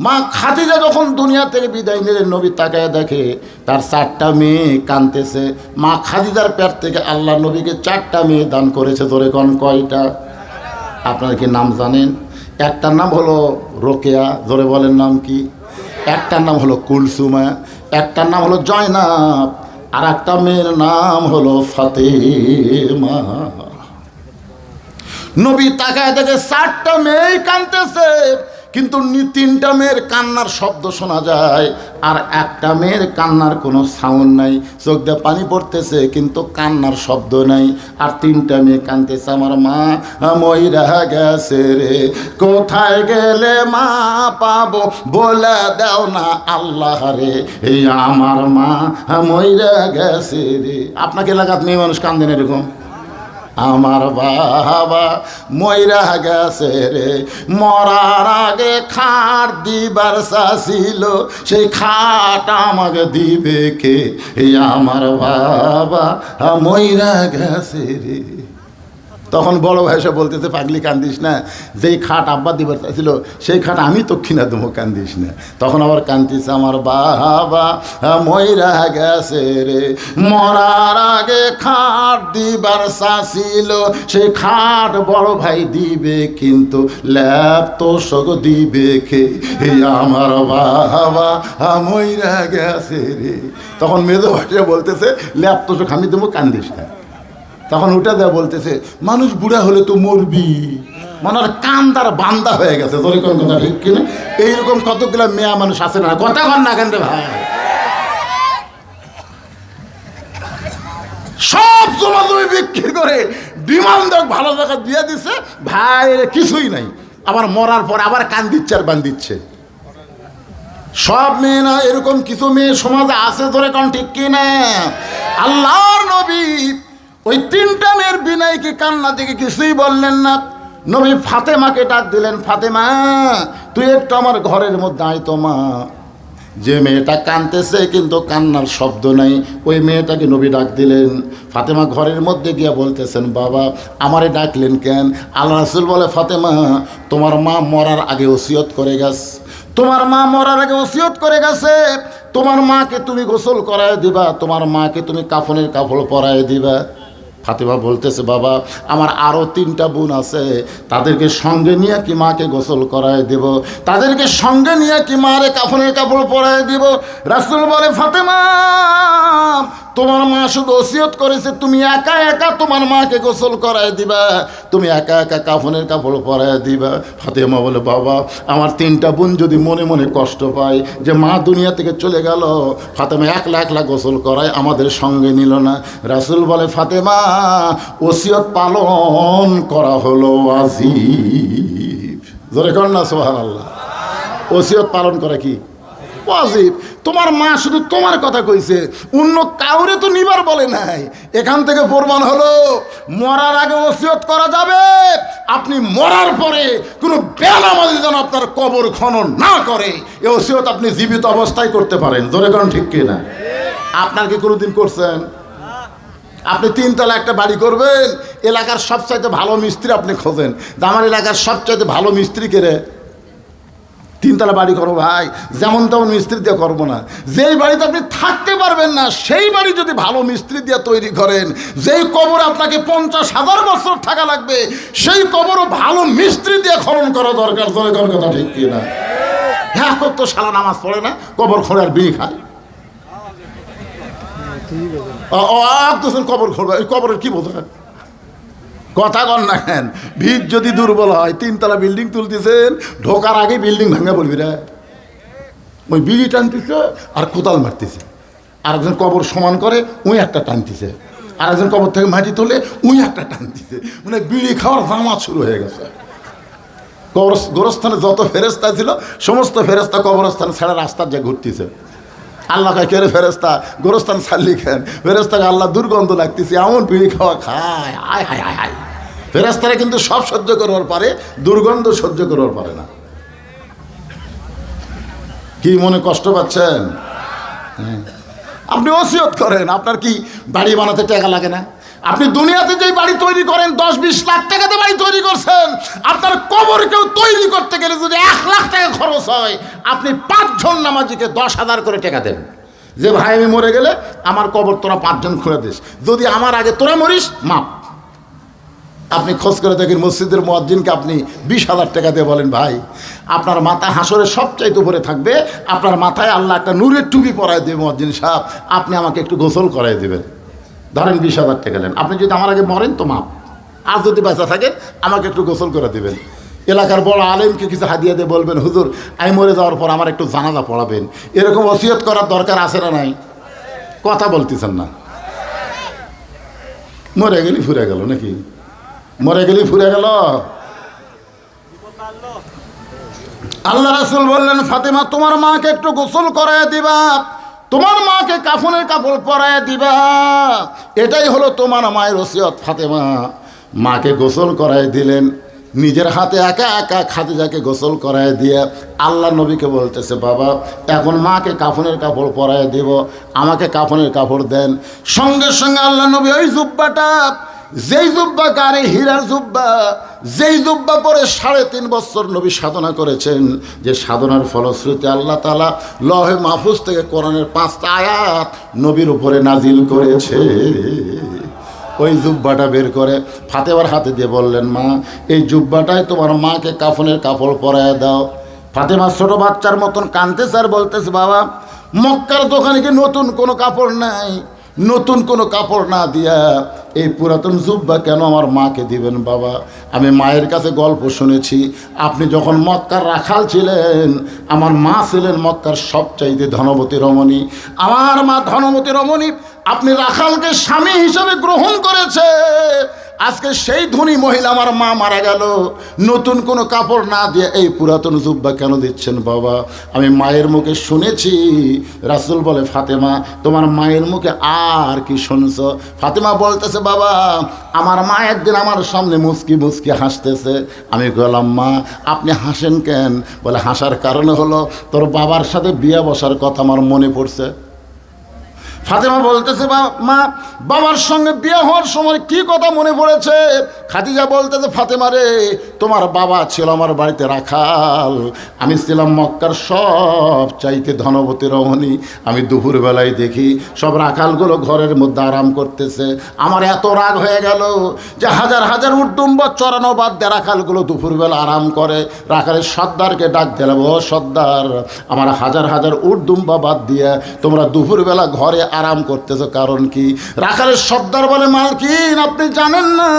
মা খাদিজা যখন দুনিয়া থেকে বিদায় নিলেন, নবী তাকায় দেখে তার 4টা মেয়ে কাঁদতেছে। মা খাদিজার পেট থেকে আল্লাহ নবীকে 4টা মেয়ে দান করেছে। ধরে কোন কয়টা? আপনারা কি নাম জানেন? একটার নাম হলো রোকেয়া, ধরে বলেন নাম কি? একটার নাম হলো কুলসুমা, একটার নাম হলো জয়নাব, আর একটা মেয়ের নাম হলো ফাতেমা। নবী তাকায় দেখে 4টা মেয়েই কাঁদতেছে, কিন্তু 3টা মেয়ের কান্নার শব্দ শোনা যায়, আর একটা মেয়ের কান্নার কোনো সাউন্ড নাই। চোখ দিয়ে পানি পড়তেছে কিন্তু কান্নার শব্দ নাই। আর 3টা মেয়ে কাঁদতেছে, আমার মা মইরা গেছে রে, কোথায় গেলে মা পাবো বলে দাও না আল্লাহ রে, এই আমার মা মইরা গেছে রে। আপনাকে এলাকাত মেয়ে মানুষ কান্দেন এরকম? আমার বাবা মইরা গেছে রে, মরার আগে খাট দিবার চাইছিল, সেই খাট আমাকে দিবে কে, এই আমার বাবা মইরা গেছে রে। তখন বড় ভাই এসে বলতেছে, পাগলি কান্দিস না, যেই খাট আব্বা দিবার চাইছিল সেই খাট আমি তো কিনা দেবো, কান্দিস না। তখন আবার কান্দিস, আমার বাবা মইরা গেছে রে, মরার আগে খাট দিবার চাইছিল, সেই খাট বড় ভাই দিবে, কিন্তু ল্যাপ তো সগ দিবে কে, এই আমার বাবা মইরা গেছে রে। তখন মেজো ভাই বলতেছে, ল্যাপ তো সগ আমি দেবো, কান্দিস না। তখন উঠে দেওয়া বলতেছে, মানুষ বুড়া হলে তো মরবি, মনের কান্দার বান্দা হয়ে গেছে। তোর কোন কথা ঠিক কিনা? এইরকম কতগুলো মেয়া মানুষ আছে না? কথা কন না কেন রে ভাই? সব জমা জমি বিক্রি করে ডিমান্ড ভালো জায়গা দিয়ে দিছে, ভাই কিছুই নাই। আবার মরার পর আবার কান দিচ্ছে আর বান দিচ্ছে। সব মেয়ে না, এরকম কিছু মেয়ে সমাজে আছে। ধরে কোন ঠিক কিনা? আল্লাহর নবী ওই 3টা মেয়ের বিনয় কি কান্না থেকে কিছুই বললেন না। নবী ফাতেমাকে ডাক দিলেন, ফাতেমা তুই একটু আমার ঘরের মধ্যে আয় তো মা। যে মেয়েটা কাঁদতেছে কিন্তু কান্নার শব্দ নাই, ওই মেয়েটাকে নবী ডাক দিলেন। ফাতেমা ঘরের মধ্যে গিয়া বলতেছেন, বাবা আমারে ডাকলেন কেন? আল্লাহ রাসূল বলে, ফাতেমা তোমার মা মরার আগে ওসিয়ত করে গেছে, তোমার মা মরার আগে ওসিয়ত করে গেছে, তোমার মাকে তুমি গোসল করায় দিবা, তোমার মাকে তুমি কাফনের কাপড় পরায় দিবা। ফাতেমা বলতেছে, বাবা আমার আরও 3টা বোন আছে, তাদেরকে সঙ্গে নিয়ে কি মাকে গোসল করায় দেব, তাদেরকে সঙ্গে নিয়ে কি মারে কাফনের কাপড় পরায় দিব? রাসূল বলে, ফাতেমা তোমার মা শুধু ওসিয়ত করেছে তুমি একা একা তোমার মাকে গোসল করায় দিবা, তুমি একা একা কাফনের কাপড় পরায় দিবা। ফাতেমা বলে, বাবা আমার 3টা বোন যদি মনে মনে কষ্ট পায় যে মা দুনিয়া থেকে চলে গেল, ফাতেমা একলা একলা গোসল করায়, আমাদের সঙ্গে নিল না। রাসূল বলে, ফাতেমা ওসিয়ত পালন করা হলো ওয়াজিব। জোরে কর না সুবহানাল্লাহ। ওসিয়ত পালন করা কি ওয়াজিব। তোমার মা শুধু তোমার কথা কইছে, অন্য কাউরে তো নিবার বলে নাই। এখান থেকে প্রমাণ হলো মরার আগে ওসিয়ত করা যাবে, আপনি মরার পরে কোনো বেনামাজি যেন আপনার কবর খনন না করে, এই ওসিয়ত আপনি জীবিত অবস্থায় করতে পারেন। জোরে করেন ঠিক কিনা? আপনার কি কোনোদিন করছেন? আপনি 3 তলা একটা বাড়ি করবেন, এলাকার সবচাইতে ভালো মিস্ত্রি আপনি খোঁজেন, আমার এলাকার সবচাইতে ভালো মিস্ত্রি কে রে? 3 তলা বাড়ি করো ভাই, যেমন তেমন মিস্ত্রি দিয়ে করবো না। যেই বাড়িতে আপনি থাকতে পারবেন না সেই বাড়ি যদি ভালো মিস্ত্রি দিয়ে তৈরি করেন, যেই কবর আপনাকে 50,000 বছর থাকা লাগবে, সেই কবরও ভালো মিস্ত্রি দিয়ে খনন করা দরকার। ধরে কোন কথা ঠিক কিনা? হ্যাঁ, তো সারা নামাজ পড়ে না, কবর খোঁড়ার বিড়ি খায়। কবর খোঁড়বে, কবরের কি বোঝা? কথা কন না কেন? ভিত যদি দুর্বল হয়, 3 তলা বিল্ডিং তুলতেছেন, ঢোকার আগে বিল্ডিং ভাঙা বলবি রে। ওই বিড়ি টানতেছে আর কোদাল মারতেছে, আর একজন কবর সমান করে ওই একটা টানতেছে, আর একজন কবর থেকে মাটি তোলে উই একটা টান দিতে, মানে বিড়ি খাওয়ার জামাত শুরু হয়ে গেছে। গোরস্থানে যত ফেরেস্তা ছিল সমস্ত ফেরেস্তা কবরস্থান ছেড়ে রাস্তার যে ঘুরতেছে। আল্লাহ কাকে রে ফেরেস্তা গোরস্থান ছাড়লি খেন, ফেরেস্তাকে আল্লাহ দুর্গন্ধ লাগতেছে, এমন বিড়ি খাওয়া খায়, আয় হায় হায় হায়। ফেরেস্তারা কিন্তু সব সহ্য করবার পারে, দুর্গন্ধ সহ্য করবার পারে না। কি মনে কষ্ট পাচ্ছেন? হ্যাঁ, আপনি ওসিয়ত করেন, আপনার কি বাড়ি বানাতে টাকা লাগে না? আপনি দুনিয়াতে যেই বাড়ি তৈরি করেন 10-20 লাখ টাকাতে বাড়ি তৈরি করছেন, আপনার কবর কেউ তৈরি করতে গেলে যদি 1 লাখ টাকা খরচ হয়, আপনি 5 জন নামাজিকে 10,000 করে টাকা দেন যে ভাই আমি মরে গেলে আমার কবর তোরা 5 জন খুঁড়ে দিস, যদি আমার আগে তোরা মরিস মাপ। আপনি খোঁজ করে দেখেন মসজিদের মুয়াজ্জিনকে আপনি 20,000 টাকা দিয়ে বলেন ভাই আপনার মাথা হাসরের সবচাইতে উপরে থাকবে, আপনার মাথায় আল্লাহ একটা নূরের টুপি পরায় দেবে মুয়াজ্জিন সাহেব, আপনি আমাকে একটু গোসল করাই দেবেন। ধরেন 20,000 টাকা নেন, আপনি যদি আমার আগে মরেন তো মাপ, আর যদি বাঁচা থাকেন আমাকে একটু গোসল করে দেবেন। এলাকার বড় আলেমকে কিছু হাদিয়া দিয়ে বলবেন হুজুর আমি মরে যাওয়ার পর আমার একটু জানাজা পড়াবেন। এরকম ওসিয়ত করার দরকার আছে না নাই? কথা বলতেছেন না। মরে গেলি ফুরে গেল নাকি? মরে গেলি ফুরে গেল। আল্লাহ রাসূল বললেন ফাতেমা তোমার মাকে একটু গোসল করায় দিবা, তোমার মাকে কাফনের কাপড় পরায় দিবা, এটাই হলো তোমার মায়ের ওসিয়ত। ফাতেমা মাকে গোসল করায় দিলেন, নিজের হাতে একা একা খাদিজাকে গোসল করায় দিয়ে আল্লাহ নবীকে বলতেছে বাবা এখন মাকে কাফনের কাপড় পরায় দিব, আমাকে কাফনের কাপড় দেন। সঙ্গে সঙ্গে আল্লাহ নবী ওই জুব্বাটা, যেই জুব্বা গাড়ি হীরার জুব্বা, যেই জুব্বা পরে 3.5 বছর নবী সাধনা করেছেন, যে সাধনার ফলশ্রুতি আল্লাহ তাআলা লহে মাহফুজ থেকে কোরআনের 5টা আয়াত নবীর উপরে নাজিল করেছে, ওই জুব্বাটা বের করে ফাতেমার হাতে দিয়ে বললেন মা এই জুব্বাটাই তোমার মাকে কাফনের কাপড় পরায় দাও। ফাতেমা ছোট বাচ্চার মতন কাঁদতেছে আর বলতেছে বাবা মক্কার দোকানে কি নতুন কোনো কাপড় নাই? নতুন কোনো কাপড় না দিয়া এই পুরাতন জুব্বা কেন আমার মাকে দিবেন? বাবা আমি মায়ের কাছে গল্প শুনেছি, আপনি যখন মক্কার রাখাল ছিলেন আমার মা ছিলেন মক্কার সবচাইতে ধনবতী রমণী, আমার মা ধনবতী রমণী, আপনি রাখালকে স্বামী হিসেবে গ্রহণ করেছে, আজকে সেই ধনী মহিলা আমার মা মারা গেল, নতুন কোনো কাপড় না দিয়ে এই পুরাতন জুব্বা কেন দিচ্ছেন? বাবা আমি মায়ের মুখে শুনেছি। রাসূল বলে ফাতেমা তোমার মায়ের মুখে আর কি শুনছ? ফাতেমা বলতেছে বাবা আমার মা একদিন আমার সামনে মুচকি মুচকি হাসতেছে, আমি বললাম মা আপনি হাসেন কেন? বলে হাসার কারণ হলো তোর বাবার সাথে বিয়ে বসার কথা আমার মনে পড়ছে। ফাতেমা বলতেছে মা বাবার সঙ্গে বিয়ে হওয়ার সময় কি কথা মনে পড়েছে? খাদিজা বলতেছে ফাতেমা রে তোমার বাবা ছিল আমার বাড়িতে রাখাল, আমি ছিলাম মক্কার সব চাইতে ধনবতী রমণী, আমি দুপুরবেলায় দেখি সব রাখালগুলো ঘরের মধ্যে আরাম করতেছে, আমার এত রাগ হয়ে গেল যে হাজার হাজার উটদুম্ব চড়ানো বাদ দিয়ে রাখালগুলো দুপুরবেলা আরাম করে। রাখালের সর্দারকে ডাক দিলাম ও সর্দার আমার হাজার হাজার উটদুম্বা বাদ দিয়ে তোমরা দুপুরবেলা ঘরে আরাম করতেছো কারণ কি? রাখালের সর্দার বলে মালকিন আপনি জানেন না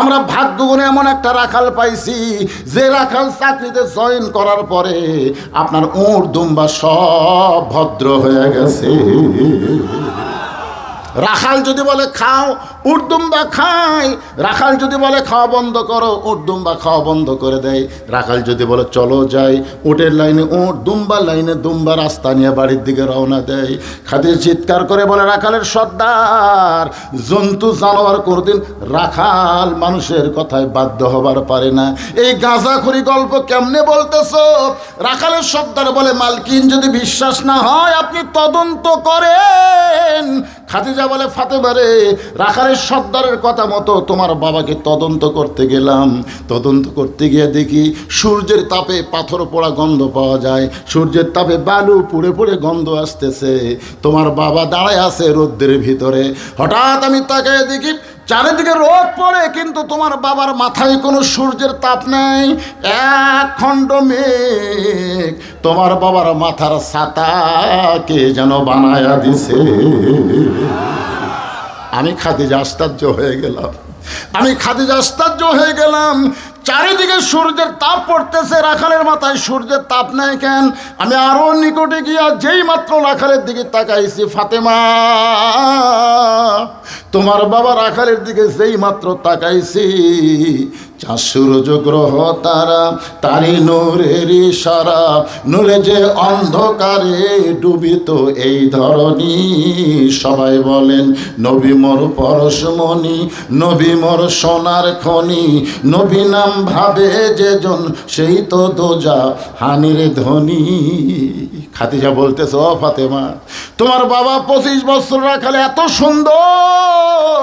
আমরা ভাগ্য গুণে এমন একটা রাখাল পাইছি যে রাখাল চাকরিতে জয়েন করার পরে আপনার উট দুম্বা সব ভদ্র হয়ে গেছে। রাখাল যদি বলে খাও উটদুম্বা খায়, রাখাল যদি বলে খাওয়া বন্ধ করো উটদুম্বা খাওয়া বন্ধ করে দেয়, রাখাল যদি বলে চলো যাই উটের লাইনে উট, দুম্বার লাইনে দুম্বা, রাস্তা নিয়ে বাড়ির দিকে রওনা দেয়। খাদিজা চিৎকার করে বলে রাখালের সর্দার জন্তু জানোয়ার কোনোদিন রাখাল মানুষের কথায় বাধ্য হবার পারে না, এই গাঁজাখুরি গল্প কেমনে বলতেছো? রাখালের সর্দার বলে মালকিন যদি বিশ্বাস না হয় আপনি তদন্ত করেন। খাদিজা বলে ফাতেমা রে রাখালের সর্দারের কথা মতো তোমার বাবাকে তদন্ত করতে গেলাম, তদন্ত করতে গিয়ে দেখি সূর্যের তাপে পাথর পোড়া গন্ধ পাওয়া যায়, সূর্যের তাপে বালু পুড়ে পুড়ে গন্ধ আসতেছে, তোমার বাবা দাঁড়ায় আছে রোদ্রের ভিতরে। হঠাৎ আমি তাকায় দেখি চারিদিকে রোদ পড়ে কিন্তু তোমার বাবার মাথায় কোনো সূর্যের তাপ নেই, এক খণ্ড মেঘ তোমার বাবার মাথার ছাতাকে যেন বানায়া দিছে। আমি খাদিজা আশ্চর্য হয়ে গেলাম, আমি খাদিজা আশ্চর্য হয়ে গেলাম। চারিদিকে সূর্যের তাপ পড়তেছে, রাখালের মাথায় সূর্যের তাপ নেই কেন? আমি আরো নিকটে গিয়া যেই মাত্র রাখালের দিকে তাকাইছি, ফাতেমা তোমার বাবা রাখালের দিকে যেই মাত্র তাকাইছি, চাঁদ সূর্য গ্রহ তারা তারি নূরের ইশারা, নূরে যে অন্ধকারে ডুবিত এই ধরনী। সবাই বলেন নবী মোর পরশমণি, নবী মোর সোনার খনি, নবী নাম ভাবে যেজন সেই তো দোজা হানির ধনী। খাদিজা বলতেছে, ও ফাতেমা, তোমার বাবা 25 বছর রাখালে এত সুন্দর,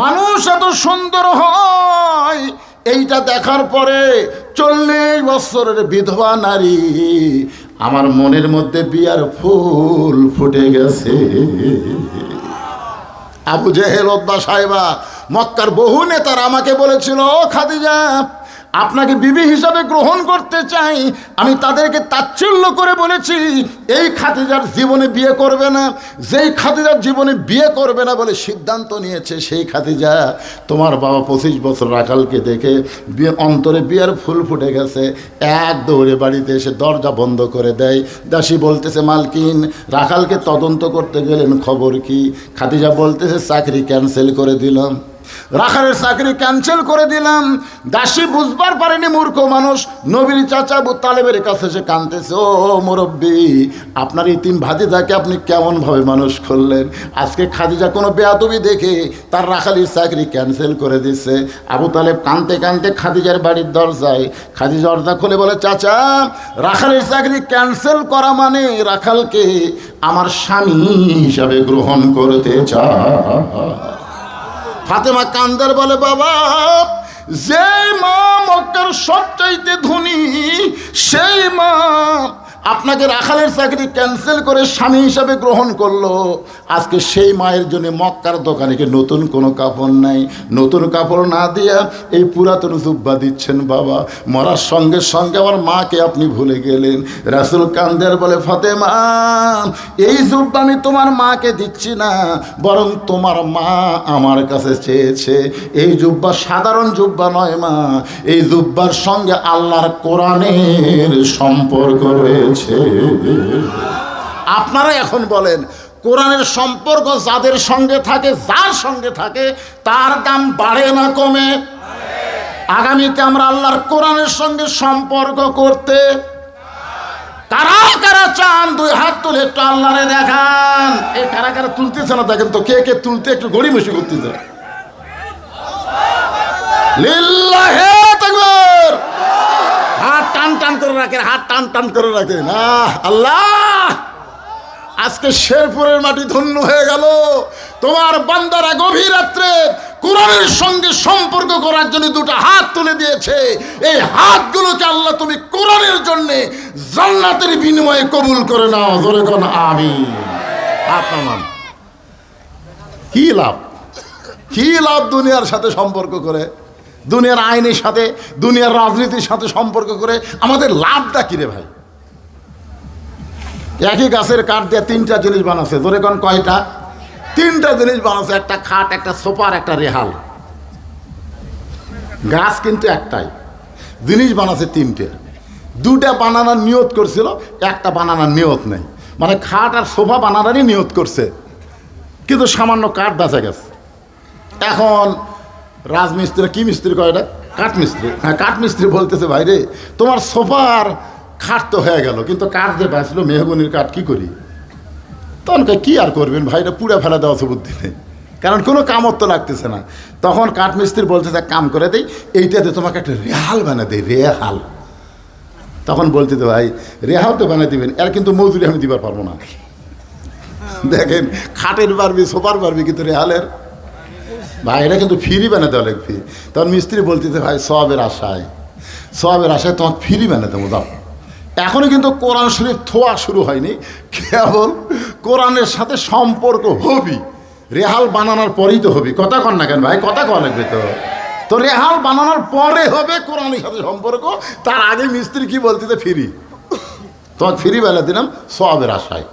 মানুষ এত সুন্দর হয়, এইটা দেখার পরে 40 বছরের বিধবা নারী আমার মনের মধ্যে বিয়ার ফুল ফুটে গেছে। আবু জেহেল, উতবা, সাইবা, মক্কার বহু নেতারা আমাকে বলেছিল, ও খাদিজা, আপনাকে বিবি হিসাবে গ্রহণ করতে চাই। আমি তাদেরকে তাচ্ছিল্য করে বলেছি, এই খাদিজার জীবনে বিয়ে করবে না। যেই খাদিজার জীবনে বিয়ে করবে না বলে সিদ্ধান্ত নিয়েছে, সেই খাদিজা তোমার বাবা 25 বছর রাখালকে দেখে বিয়ে অন্তরে বিয়ার ফুল ফুটে গেছে। এক দৌড়ে বাড়িতে এসে দরজা বন্ধ করে দেয়। দাসী বলতেছে, মালকিন, রাখালকে তদন্ত করতে গেলেন, খবর কি? খাদিজা বলতেছে, চাকরি ক্যান্সেল করে দিলাম, রাখালের চাকরি ক্যান্সেল করে দিলাম। দাসী বুঝবার পারেনি, মূর্খ মানুষ। নবীর চাচা আবু তালেবের কাছে সে কাঁদতেছে, ও মুরব্বী, আপনার ইতিম ভাতিজাকে আপনি কেমনভাবে মানুষ করলেন? আজকে খাদিজা কোনো বেয়াদবি দেখে তার রাখালির চাকরি ক্যান্সেল করে দিচ্ছে। আবু তালেব কাঁদতে কাঁদতে খাদিজার বাড়ির দরজায়, খাদিজা দরজা খুলে বলে, চাচা, রাখালির চাকরি ক্যান্সেল করা মানে রাখালকে আমার স্বামী হিসাবে গ্রহণ করতে চায়। ফাতেমা কান্দার বলে, বাবা, যে মা মক্কার সবচাইতে ধনী, সেই মা আপনাকে রাখালের চাকরি ক্যান্সেল করে স্বামী হিসাবে গ্রহণ করলো। আজকে সেই মায়ের জন্য মক্কার দোকানে নতুন কোনো কাপড় নাই, নতুন কাপড় না দিয়া এই পুরাতন জুব্বা দিচ্ছেন। বাবা, মরার সঙ্গে সঙ্গে আমার মাকে আপনি ভুলে গেলেন। রাসূল কান্দের বলে, ফাতেমা, এই জুব্বা আমি তোমার মাকে দিচ্ছি না, বরং তোমার মা আমার কাছে চেয়েছে। এই জুব্বা সাধারণ জুব্বা নয় মা, এই জুব্বার সঙ্গে আল্লাহর কোরআনের সম্পর্ক রয়েছে। আপনারা এখন বলেন, কোরআনের সম্পর্ক যাদের সঙ্গে থাকে, যার সঙ্গে থাকে, তার দাম বাড়ে না কমে? আগামীতে আমরা আল্লাহর কোরআনের সঙ্গে সম্পর্ক করতে কারা কারা চান? 2 হাত তুলে একটু আল্লাহরে দেখান। এই কারা কারা তুলতেছে না দেখেন তো, কে কে তুলতে একটু গড়িমসি করতেছে। লিল্লাহে তাকবীর। হাত টান টান করে রাখেন, হাত টান টান করে রাখেন। আল্লাহ, আজকে শেরপুরের মাটি ধন্য হয়ে গেল। তোমার বান্দারা গভীর রাত্রে কোরআনের সঙ্গে সম্পর্ক করার জন্য 2টা হাত তুলে দিয়েছে। এই হাতগুলোকে আল্লাহ তুমি কোরআনের জন্য জান্নাতের বিনিময়ে কবুল করে নাও। জোরে কোন আমিন। হাত নামান। কি লাভ, কি লাভ দুনিয়ার সাথে সম্পর্ক করে, দুনিয়ার আইনের সাথে, দুনিয়ার রাজনীতির সাথে সম্পর্ক করে আমাদের লাভটা কি রে ভাই? একই গাছের কাঠ দিয়ে 3টা জিনিস বানাচ্ছে। ধরে কোন কয়টা? 3টা জিনিস বানাচ্ছে, একটা খাট, একটা সোফার, একটা রেহাল। গাছ কিন্তু একটাই, জিনিস বানাচ্ছে 3টে। 2টা বানানোর নিয়ত করছিল, একটা বানানোর নিয়ত নেই। মানে খাট আর সোফা বানানোরই নিয়ত করছে, কিন্তু সামান্য কাঠ বেঁচে গেছে। এখন রাজমিস্ত্রি, কি মিস্ত্রি কয় এটা? কাঠমিস্ত্রি। হ্যাঁ, কাঠমিস্ত্রি বলতেছে, ভাই রে, তোমার সোফার খাট তো হয়ে গেল, কিন্তু কাঠ যে বাঁচলো মেহগনির কাঠ, কি করি? তখন কি আর করবেন ভাইরা, পুড়ে ফেলা দেওয়া বুদ্ধি নেই, কারণ কোনো কামত তো লাগতেছে না। তখন কাঠমিস্ত্রি বলতেছে, কাম করে দেই, এইটাতে তোমাকে একটা রেহাল বানা দেয়, রেহাল। তখন বলতে, ভাই রেহাল তো বানিয়ে দিবেন, এর কিন্তু মজুরি আমি দিবার পারবো না। দেখেন, খাটের পারবি, সোফার পারবি, কিন্তু রেহালের ভাই এটা কিন্তু ফ্রি বানাতে লাগবে। তখন মিস্ত্রি বলতেছে, ভাই সবের আশায়, সবের আশায় তোমাকে ফ্রি বানাতে যাও। এখনও কিন্তু কোরআন শরীফ থোয়া শুরু হয়নি, কেবল কোরআনের সাথে সম্পর্ক হবি। রেহাল বানানোর পরেই তো হবি। কথা কন না কেন ভাই? কথা কওয়া লাগবে তো। তো রেহাল বানানোর পরে হবে কোরআনের সাথে সম্পর্ক, তার আগে মিস্ত্রি কি বলতেছে, ফ্রি। তোমাকে ফ্রি বেলা দিলাম সবের আশায়।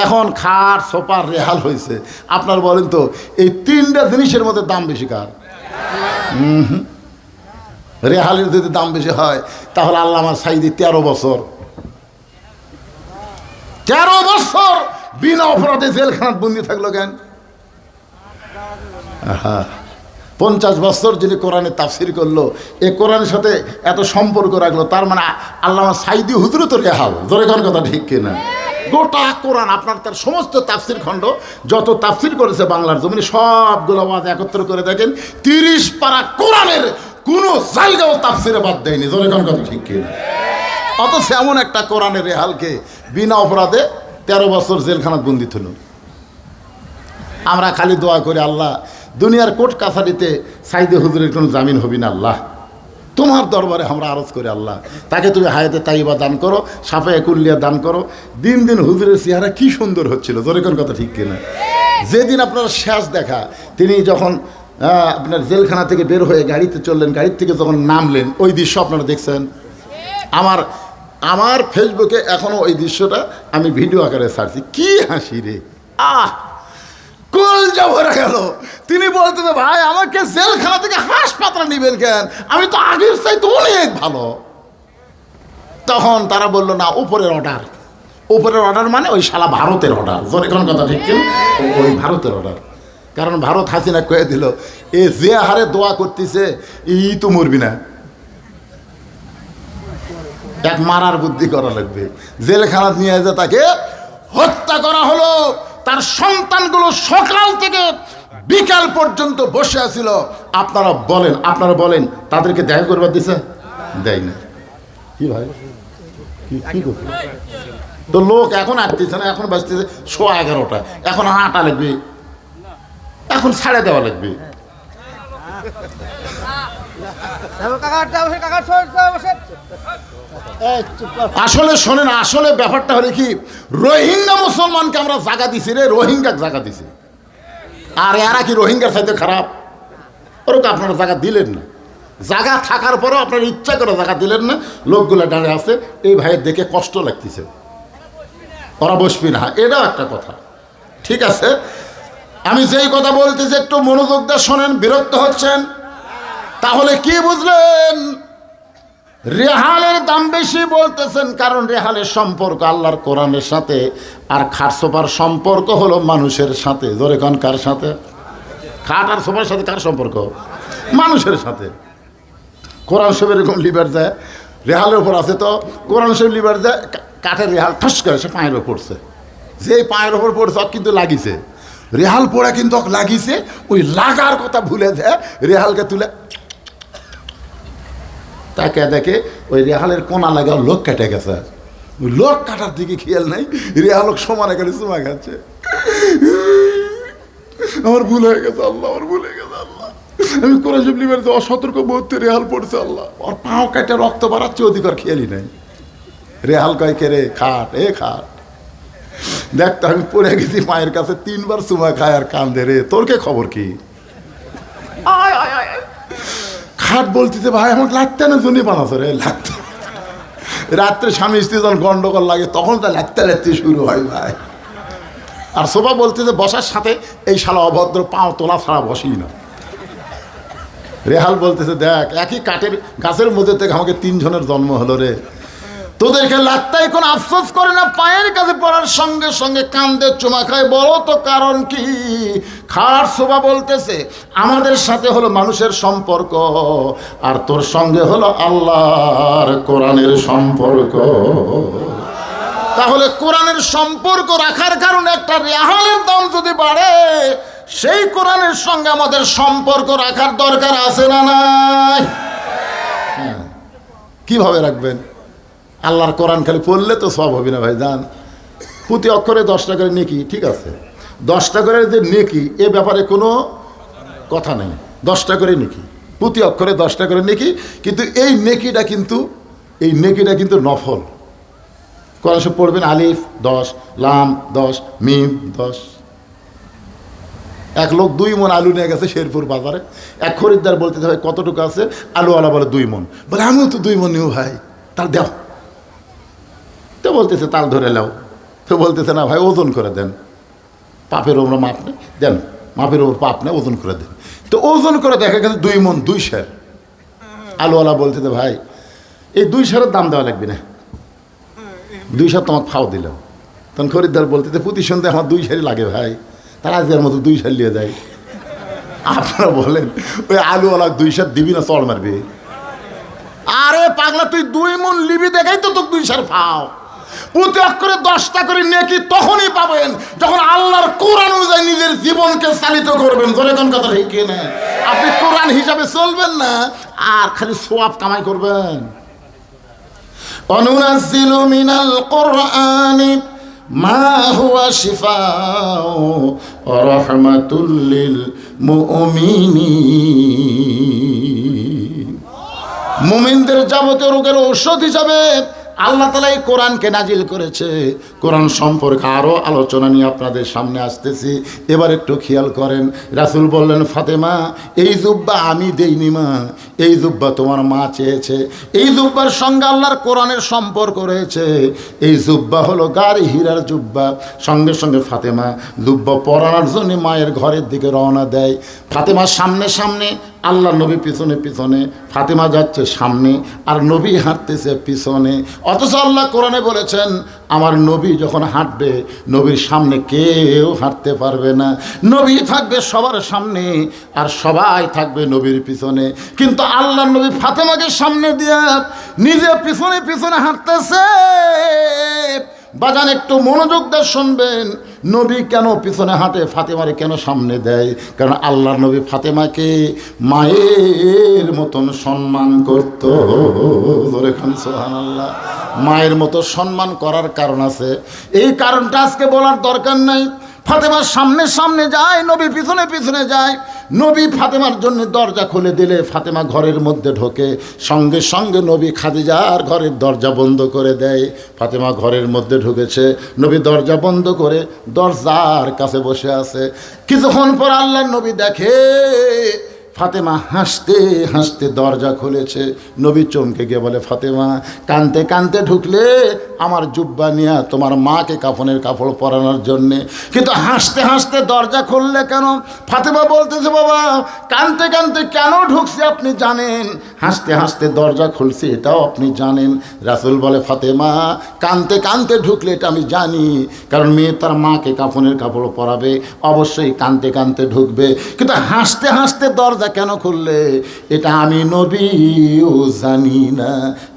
এখন খাট, সোফার, রেহাল হয়েছে। আপনার বলেন তো, এই 3টা জিনিসের মধ্যে দাম বেশি কার? রেহালের যদি দাম বেশি হয়, তাহলে আল্লামা সাঈদী 13 বছর বিনা অপরাধে জেলখানাত বন্দি থাকলো কেন? আহা, 50 বছর যিনি কোরআনে তাফসির করলো, এ কোরআনের সাথে এত সম্পর্ক রাখলো, তার মানে আল্লামা সাইদি হুজুরও তো রেহাল, জোরে কোন কথা ঠিক কিনা? গোটা কোরআন আপনার তার সমস্ত তাফসির খণ্ড যত তাফসির করেছে বাংলার জমিনে সবগুলো আওয়াজ একত্র করে দেখেন, 30 পারা কোরআনের কোনো জায়গাও তাফসিরে বাদ দেয়নি, জোরে কোন কথা ঠিক কিনা? অথচ এমন একটা কোরআনের রেহালকে বিনা অপরাধে 13 বছর জেলখানাত বন্দি হল। আমরা খালি দোয়া করি, আল্লাহ দুনিয়ার কোর্ট কাছারিতে সাইদে হুজুরের কোনো জামিন হবি না, আল্লাহ তোমার দরবারে আমরা আরজ করি, আল্লাহ তাকে তুমি হায়াতে তাইবা দান করো, সাফায়ে কুল্লিয়া দান করো। দিন দিন হুজুরের চেহারা কি সুন্দর হচ্ছিল, জোরে কোন কথা ঠিক কিনা? যেদিন আপনার শেষ দেখা, তিনি যখন আপনার জেলখানা থেকে বের হয়ে গাড়িতে চললেন, গাড়ির থেকে যখন নামলেন, ওই দৃশ্য আপনারা দেখছেন। আমার ফেসবুকে এখনো ওই দৃশ্যটা আমি ভিডিও আকারে ছাড়ছি। কি হাসি রে, কলজা ভরে গেল। তিনি বলতেন, ভাই আমাকে জেলখানা থেকে হাসপাতালে নিবেন কেন, আমি তো আগের চাইতে অনেক ভালো। তখন তারা বললো, না উপরের অর্ডার। উপরের অর্ডার মানে ওই শালা ভারতের অর্ডার, জোরে কোন কথা ঠিক কিনা? ওই ভারতের অর্ডার। কারণ ভারত হাসিনা কয়ে দিল, এ যে হারে দোয়া করতেছে ই তো মরবি না, এক মারার বুদ্ধি করা লাগবে। জেলখানা নিয়ে যে তাকে হত্যা করা হলো। তার সন্তানগুলো সকাল থেকে বিকাল পর্যন্ত বসে আছিল। আপনারা বলেন তাদেরকে দেখা করবার দিছে? দেয় না। কি ভাই, কি করছে? তো লোক এখন আসতেছে না, এখন বাজতেছে 11:15, এখন হাঁটা লাগবে, এখন ছাড়ে দেওয়া লাগবে। আসলে শোনেন, আসলে ব্যাপারটা হলে কি, রোহিঙ্গা মুসলমানকে আমরা জায়গা দিছি রে, রোহিঙ্গা জায়গা দিছি। আর এরা কি রোহিঙ্গার সাথে খারাপ? ওরকম আপনারা জায়গা দিলেন না, জায়গা থাকার পরেও আপনার ইচ্ছা করে জায়গা দিলেন না। লোকগুলো দাঁড়িয়ে আছে, এই ভাইয়ের দেখে কষ্ট লাগতেছে, ওরা বসবি না, এটাও একটা কথা। ঠিক আছে, আমি যেই কথা বলতেছি একটু মনোযোগ দিয়ে শোনেন, বিরক্ত হচ্ছেন? তাহলে কি বুঝলেন? রেহালের দাম বেশি বলতেছেন কারণ রেহালের সম্পর্ক আল্লাহর কোরআনের সাথে, আর খাট সোফার সম্পর্ক হলো মানুষের সাথে। জোরে কোন, কার সাথে? খাট আর সোফার সাথে কার সম্পর্ক? মানুষের সাথে। কোরআন শরীফ এরকম লিভার যায়, রেহালের উপর আছে, তো কোরআন শরীফ লিভার যায়, কাঠের রেহাল ঠাস করে সে পায়ের ওপর পড়ছে। যে পায়ের ওপর পড়ছে কিন্তু লাগিছে, রেহাল পড়া কিন্তু লাগিছে, ওই লাগার কথা ভুলে যায়, রেহালকে তুলে তাকে দেখে ওই রেহালের কোনা লাগা লোক কেটে গেছে। ওই লোক কাটার দিকে খেয়াল নাই, রেহালক সমানে করে চুমা খাচ্ছে। আমার ভুল হয়ে গেছে আল্লাহ, আমার ভুল হয়ে গেছে আল্লাহ, আমি কোরআন শরীফ লিবার অসতর্ক বহুতে রেহাল পড়ছে আল্লাহ, ওর পাও কাটে রক্ত বাড়াচ্ছে, অধিকার খেয়ালই নাই। রেহাল কয় কে রে, খাট, এ খাট, দেখতো আমি পড়ে গেছি মায়ের কাছে, 3 বার চুমা খায় আর কান্দে রে, তোর কে খবর কি? খাট বলতেছে, ভাই আমাকে লাগতে না জন্য বানাছো রে, লাগতে। রাত্রে স্বামী স্ত্রী যখন গন্ডগোল লাগে তখন তা লাগতে শুরু হয় ভাই। আর সোফা বলতেছে, বসার সাথে এই শালা অভদ্র পাও তোলা ছাড়া বসি না। রেহাল বলতেছে, দেখ একই কাঠের গাছের মধ্যে থেকে আমাকে 3 জনের জন্ম হলো রে, তোদেরকে লাগতাই কোন আফসোস করে না, পায়ের কাছে পড়ার সঙ্গে সঙ্গে কান্দে চুমা খায়, বলো তো কারণ কি? খাট সোফা বলতেছে, আমাদের সাথে হলো মানুষের সম্পর্ক, আর তোর সঙ্গে হলো আল্লাহর কোরআনের সম্পর্ক। তাহলে কোরআনের সম্পর্ক রাখার কারণে একটা রেহালের দাম যদি বাড়ে, সেই কোরআনের সঙ্গে আমাদের সম্পর্ক রাখার দরকার আছে না নাই? কিভাবে রাখবেন? আল্লাহর কোরআন খালি পড়লে তো সব হবে না ভাই, জান। প্রতি অক্ষরে 10 টাকা করে নেকি, ঠিক আছে, 10 টাকা করে যে নেকি, এ ব্যাপারে কোনো কথা নেই। 10 টাকা করে নেকি, প্রতি অক্ষরে 10 টাকা করে নেকি, কিন্তু এই নেকিটা কিন্তু নফল। কোরআন শরীফ পড়বেন, আলিফ 10, লাম 10, মিম 10। এক লোক 2 মণ আলু নিয়ে গেছে শেরপুর বাজারে, এক খরিদ্দার বলতে ভাই কতটুকু আছে, আলুওয়ালা বলে 2 মণ, বলে আমিও তো 2 মণ নিও ভাই, তাহলে দেও। তো বলতেছে তাল ধরে নাও, তো বলতেছে না ভাই ওজন করে দেন, পাপের ওপর মাপ নেই, দেন মাপের ওপর পাপ নেই, ওজন করে দেন। তো ওজন করে দেখা গেছে 2 মণ 2 সের। আলুওয়ালা বলতেছে ভাই এই 2 সেরের দাম দেওয়া লাগবে না, 2 সের তোমাকে ফাও দিলাম। তখন খরিদ্দার বলতেছে প্রতি সন্ধ্যায় আমার 2 সেরই লাগে ভাই, তার আজকের মতো 2 সের নিয়ে যায়। আপনারা বলেন ওই আলুওয়ালা 2 সের দিবি না চড় মারবি? আরে পাগলা, তুই 2 মণ লিবি দেখাই তো তোকে 2 সের পাও। প্রতি অক্ষরে 10টা করে নেকি তখনই পাবেন যখন আল্লাহর কোরআন অনুযায়ী নিজের জীবনকে চালিত করবেন। জোরে কোন কথা ঠিক না? আপনি কোরআন হিসাবে চলবেন না, আর খালি সওয়াব কামাই করবেন। অনুনাজ্জিলু মিনাল কুরআনি মা হুয়া শিফাউ ওয়া রাহমাতুল লিল মুমিনিন। মুমিনদের যাবতীয় রোগের ঔষধ হিসাবে আল্লাহ তাআলা এই কোরআনকে নাজিল করেছে। কোরআন সম্পর্কে আরও আলোচনা নিয়ে আপনাদের সামনে আসতেছি। এবার একটু খেয়াল করেন, রাসূল বললেন, ফাতেমা এই জুব্বা আমি দেইনি মা, এই জুব্বা তোমার মা চেয়েছে। এই জুব্বার সঙ্গে আল্লাহর কোরআনের সম্পর্ক রয়েছে। এই জুব্বা হলো গাড়ি হীরার জুব্বা। সঙ্গে সঙ্গে ফাতেমা জুব্বা পরানোর জন্য মায়ের ঘরের দিকে রওনা দেয়। ফাতেমা সামনে সামনে, আল্লাহ নবী পিছনে পিছনে। ফাতেমা যাচ্ছে সামনে আর নবী হাঁটতেছে পিছনে। অথচ আল্লাহ কোরআনে বলেছেন, আমার নবী যখন হাঁটবে নবীর সামনে কেউ হাঁটতে পারবে না। নবী থাকবে সবার সামনে আর সবাই থাকবে নবীর পিছনে। কিন্তু আল্লাহ নবী ফাতেমাকে সামনে দিয়ে নিজে পিছনে পিছনে হাঁটতেছে। বাজান একটু মনোযোগ দিয়ে শুনবেন, নবী কেন পিছনে হাঁটে, ফাতেমারে কেন সামনে দেয়? কারণ আল্লাহর নবী ফাতেমাকে মায়ের মতন সম্মান করত। জোরে খান সুবহানাল্লাহ। মায়ের মতো সম্মান করার কারণ আছে, এই কারণটা আজকে বলার দরকার নাই। ফাতেমার সামনে সামনে যায়, নবী পিছনে পিছনে যায়। নবী ফাতেমার জন্য দরজা খুলে দিলে ফাতেমা ঘরের মধ্যে ঢোকে। সঙ্গে সঙ্গে নবী খাদিজার ঘরের দরজা বন্ধ করে দেয়। ফাতেমা ঘরের মধ্যে ঢুকেছে, নবী দরজা বন্ধ করে দরজার কাছে বসে আছে। কিছুক্ষণ পর আল্লাহর নবী দেখে ফাতেমা হাসতে হাসতে দরজা খুলেছে। নবী চমকে গিয়ে বলে, ফাতেমা কানতে কানতে ঢুকলে আমার জুব্বা নিয়ে তোমার মাকে কাফনের কাপড় পরানোর জন্যে, কিন্তু হাসতে হাসতে দরজা খুললে কেন? ফাতেমা বলতেছে, বাবা কানতে কানতে কেন ঢুকছি আপনি জানেন, হাসতে হাসতে দরজা খুলছি এটাও আপনি জানেন। রাসূল বলে, ফাতেমা কানতে কানতে ঢুকলে এটা আমি জানি, কারণ মেয়ে তার মাকে কাফনের কাপড় পরাবে, অবশ্যই কানতে কানতে ঢুকবে। কিন্তু হাসতে হাসতে দরজা কেন খুললে এটা আমি নবীও জানি না।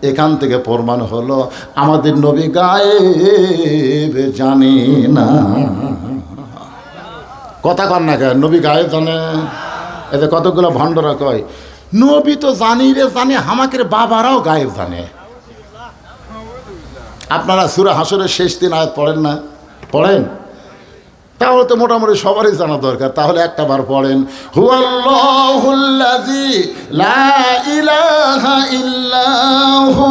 এখান থেকে প্রমাণ হলো আমাদের নবী গায়েব জানে না। কথা কন না কেন? নবী গায়েব জানে? এতে কতগুলো ভণ্ডরা কয় নবী তো জানি রে জানে, আমাদের বাবারাও গায়েব জানে। আপনারা সূরা হাসরের শেষ 3 আয়াত পড়েন না? পড়েন? তাহলে তো মোটামুটি সবারই জানা দরকার। তাহলে একটা বার পড়েন, হুয়াল্লাহুল্লাযী লা ইলাহা ইল্লাহু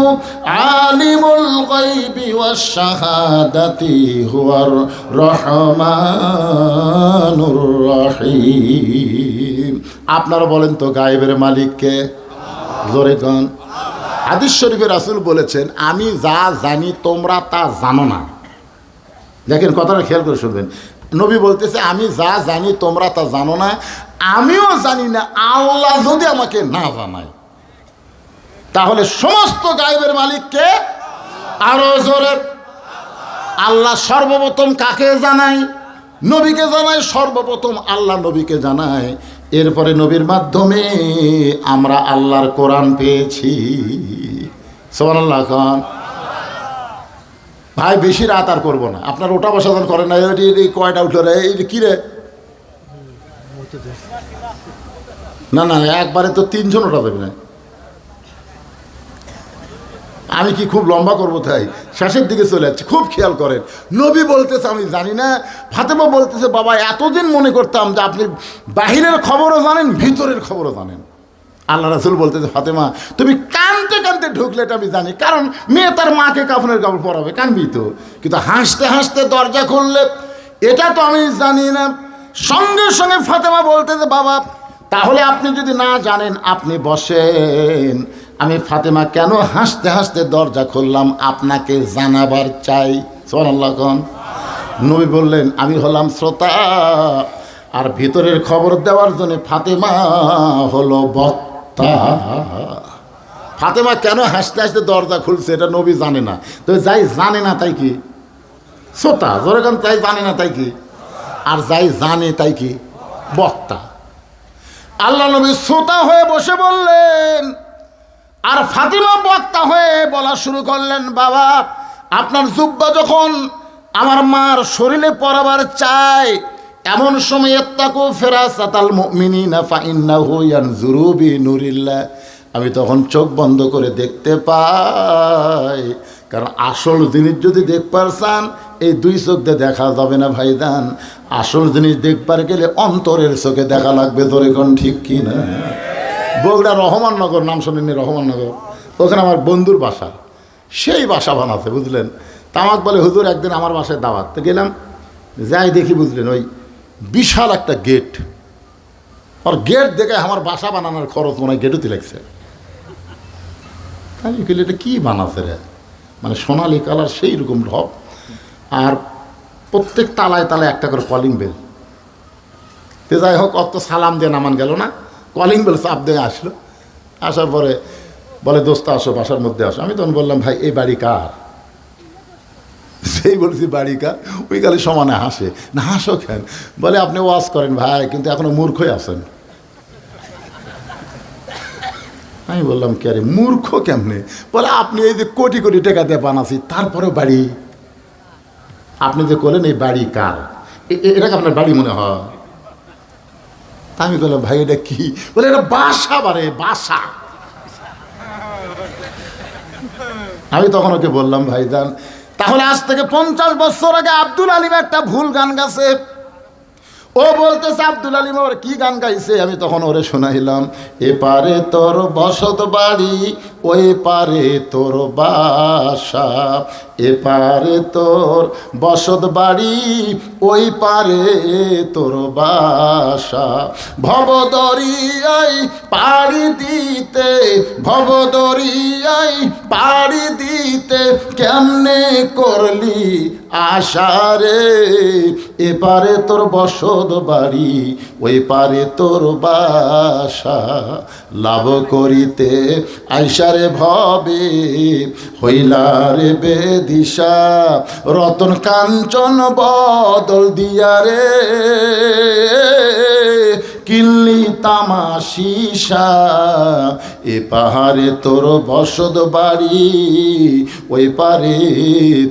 আলিমুল গায়বি ওয়াশ শাহাদাতি হুয়ার রহমানুর রহিম। আপনারা বলেন তো গায়েবের মালিক কে? জোরে কোন? হাদিস শরীফে রাসূল বলেছেন, আমি যা জানি তোমরা তা জানো না। দেখেন কথাটা খেয়াল করে শুনবেন। নবী বলতেছে, আমি যা জানি তোমরা তা জানো না, আমিও জানি না আল্লাহ যদি আমাকে না জানায়। তাহলে সমস্ত গায়েবের মালিক কে? আরো জোরে। আল্লাহ সর্বপ্রথম কাকে জানায়? নবীকে জানায়। সর্বপ্রথম আল্লাহ নবীকে জানায়, এরপরে নবীর মাধ্যমে আমরা আল্লাহর কোরআন পেয়েছি। সুবহানাল্লাহ খান। ভাই বেশি রাত আর করবো না, আপনার ওটা বসাদন করেন না। কয়টা উঠলো রে? এই কি রে? না না একবারে তো 3 জন ওটা দেবে না। আমি কি খুব লম্বা করবো? তাই শেষের দিকে চলে যাচ্ছে, খুব খেয়াল করেন। নবী বলতেছে আমি জানি না। ফাতেমা বলতেছে, বাবা এতদিন মনে করতাম যে আপনি বাহিরের খবরও জানেন ভিতরের খবরও জানেন। আল্লাহ রাসূল বলতেছে, ফাতেমা তুমি কানতে কানতে ঢুকলে এটা আমি জানি, কারণ মেয়ে তার মাকে কাফনের কাপড় পরাবে, কানবি তো। কিন্তু হাসতে হাসতে দরজা খুললে এটা তো আমি জানি না। সঙ্গে সঙ্গে ফাতেমা বলতেছে, বাবা তাহলে আপনি যদি না জানেন আপনি বসেন। আমি ফাতেমা কেন হাসতে হাসতে দরজা খুললাম আপনাকে জানাবার চাই। সুবহানাল্লাহ কোন? নবী বললেন, আমি হলাম শ্রোতা, আর ভিতরের খবর দেওয়ার জন্য ফাতেমা হলো বক্তা। ফাতেমা কেন হাসতে হাসতে দরজা খুলছে এটা নবী জানে না, তো যাই জানে না তাই কি শ্রোতা। যেরকম তাই জানে না তাই কি, আর যাই জানে তাই কি বক্তা। আল্লাহ নবী শ্রোতা হয়ে বসে বললেন, আর ফাতিমা বক্তা হয়ে বলা শুরু করলেন, বাবা আপনার জুব্বা যখন আমার মার শরীরে পরাবার চায়, এমন সময় ইত্তাকু ফিরাসাতাল মুমিনিনা ফাইন্নাহু ইয়ানজুরু বিনুরিল্লাহ, আমি তখন চোখ বন্ধ করে দেখতে পাই। কারণ আসল জিনিস যদি দেখবার চান এই দুই চোখ দিয়ে দেখা যাবে না ভাইদান, আসল জিনিস দেখবার গেলে অন্তরের চোখে দেখা লাগবে। ধরে কোন ঠিক কি না? বগুড়া রহমাননগর, নাম শোনেননি? রহমাননগর, ওখানে আমার বন্ধুর বাসা, সেই বাসা বানাতে বুঝলেন। তামাক বলে হুজুর একদিন আমার বাসায় দাওয়াত, তো গেলাম, যাই দেখি বুঝলেন ওই বিশাল একটা গেট, আর গেট দেখে আমার বাসা বানানোর খরচ মনে হয় গেটুতে লাগছে। আমি বলি এটা কী বানাচ্ছে রে, মানে সোনালি কালার সেই রকম ঢপ, আর প্রত্যেক তালায় তালায় একটা করে কলিং বেল। তো যাই হোক, অত সালাম দিয়ে নামান গেল না, কলিং বেল চাপ দিয়ে আসলো। আসার পরে বলে দোস্ত আসো, বাসার মধ্যে আসো। আমি তখন বললাম ভাই এই বাড়ি কার? সেই বলছি বাড়ি কার? ওই গালি সমানে হাসে। না হাসো কেন? বলে আপনি ওয়াজ করেন ভাই, কিন্তু এখনো মূর্খই আছেন। আমি বললাম কে রে, মূর্খ কেমনে? বলে আপনি এই যে কোটি কোটি টাকা দিয়ে বানাচ্ছি, তারপরেও বাড়ি। আপনি যে করলেন এই বাড়ি কার, এটাকে আপনার বাড়ি মনে হয়? আমি বললাম ভাই এটা কি? বলে এটা বাসা, বারে বাসা। আমি তখন ওকে বললাম ভাইজান, তাহলে আজ থেকে 50 বছর আগে আব্দুল আলিম একটা ভুল গান গাছে। ও বলতেছে আব্দুল আলিম ওর কি গান গাইছে, আমি তখন ওরে শোনাইলাম, এপারে তোর বসত বাড়ি, ওই পারে তোর বাসা, এপারে তোর বসত বাড়ি, ওই পারে তোর বাসা, ভবদরিয়ায় পাড়ি দিতে, ভবদরিয়ায় পাড়ি দিতে, কেমনে করলি আশারে, এপারে তোর বসত বাড়ি, ওই পারে তোর বাসা, লাভ করিতে আইসারে ভবে, হইলারে বেদিশা, রতন কাঞ্চন বদল দিয়ারে, কিল্লি তামাশিসা, এ পাহাড়ে তোর বসত বাড়ি, ওই পারে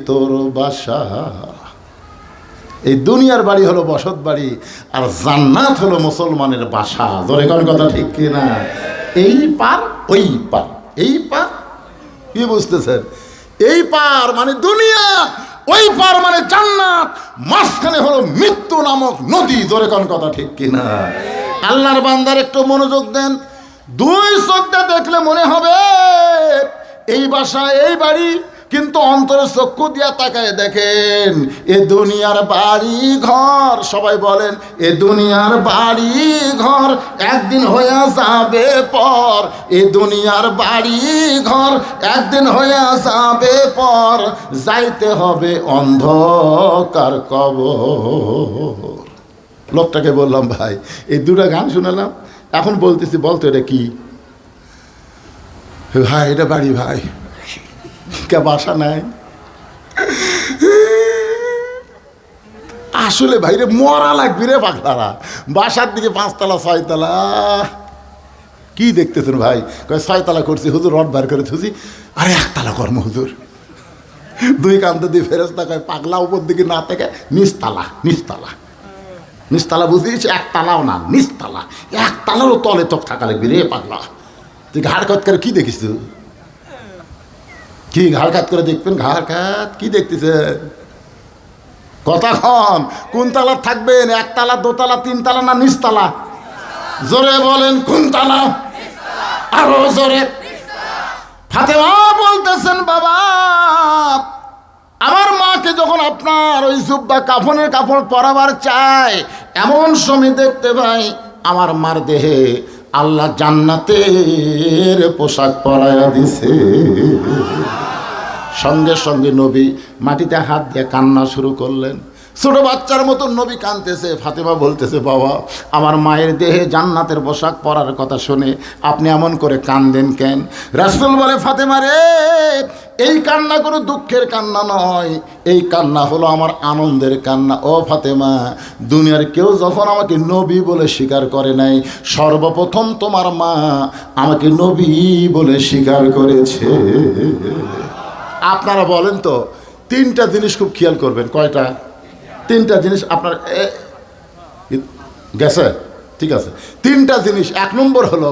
তোর বাসা। এই দুনিয়ার বাড়ি হলো বসত বাড়ি, আর জান্নাত হলো মুসলমানের বাসা। জোরে কোন কথা ঠিক কিনা? এই পার ওই পার, এই পার, কি বুঝতেছেন? এই পার মানে দুনিয়া, ওই পার মানে জান্নাত, মাঝখানে হলো মৃত্যু নামক নদী। জোরে কোন কথা ঠিক কিনা? আল্লাহর বান্দার একটু মনোযোগ দেন, দুই চোখ দিয়ে দেখলে মনে হবে এই বাসা এই বাড়ি, কিন্তু অন্তরের চক্ষু দিয়া তাকায় দেখেন এ দুনিয়ার বাড়ি ঘর। সবাই বলেন এ দুনিয়ার বাড়ি ঘর একদিন হয়ে যাবে পর, এ দুনিয়ার বাড়ি ঘর একদিন হয়ে যাবে পর, যাইতে হবে অন্ধকার কবর। লোকটাকে বললাম ভাই এই দুটা গান শুনালাম, এখন বলতেছি বলতো এটা কি? ভাই এটা বাড়ি ভাই, কে বাসা নাই। আসলে ভাইরে মরা লাগবি রে পাগলারা, বাসার দিকে 5 তলা 6 তলা। কি দেখতেছেন ভাই? কয় 6 তলা করছি হুজুর, রড বার করে থুছি। আরে 1 তলা কর্ম হুজুর। 2 কান্ত দিয়ে ফেরেশতা কয় পাগলা উপর দিকে না থেকে নিচতলা, নিচতলা, নিচতলা বুঝিয়েছি, 1 তলাও না নিচতলা, 1 তলারও তলে চোখ থাকা লাগবি রে পাগলা। তুই ঘাড় কাত করে কি দেখিস? তুই কি ঘাড় কাত করে দেখবেন? ঘাড় কাত কি দেখতেছে? কতক্ষণ কোন তালা থাকবেন? 1 তলা 2 তলা 3 তলা না নিচতলা? জোরে বলেন কোন তালা? আরো জোরে। ফাতেমা বলতেছেন বাবা আমার মাকে যখন আপনার ওই জুব্বা কাফনের কাপড় পরাবার চায়, এমন সময় দেখতে পাই আমার মার দেহে আল্লাহ জান্নাতের পোশাক পরাইয়া দিছে। সঙ্গে সঙ্গে নবী মাটিতে হাত দিয়ে কান্না শুরু করলেন। ছোট বাচ্চার মতো নবী কাঁদতেছে। ফাতেমা বলতেছে, বাবা আমার মায়ের দেহে জান্নাতের পোশাক পরার কথা শুনে আপনি এমন করে কাঁদেন কেন? রাসূল বলে, ফাতেমা রে, এই কান্না কোনো দুঃখের কান্না নয়, এই কান্না হলো আমার আনন্দের কান্না। ও ফাতেমা, দুনিয়ার কেউ যখন আমাকে নবী বলে স্বীকার করে নাই, সর্বপ্রথম তোমার মা আমাকে নবী বলে স্বীকার করেছে। আপনারা বলেন তো, তিনটা জিনিস খুব খেয়াল করবেন। কয়টা? তিনটা জিনিস আপনার গেছে? ঠিক আছে, তিনটা জিনিস। এক নম্বর হলো,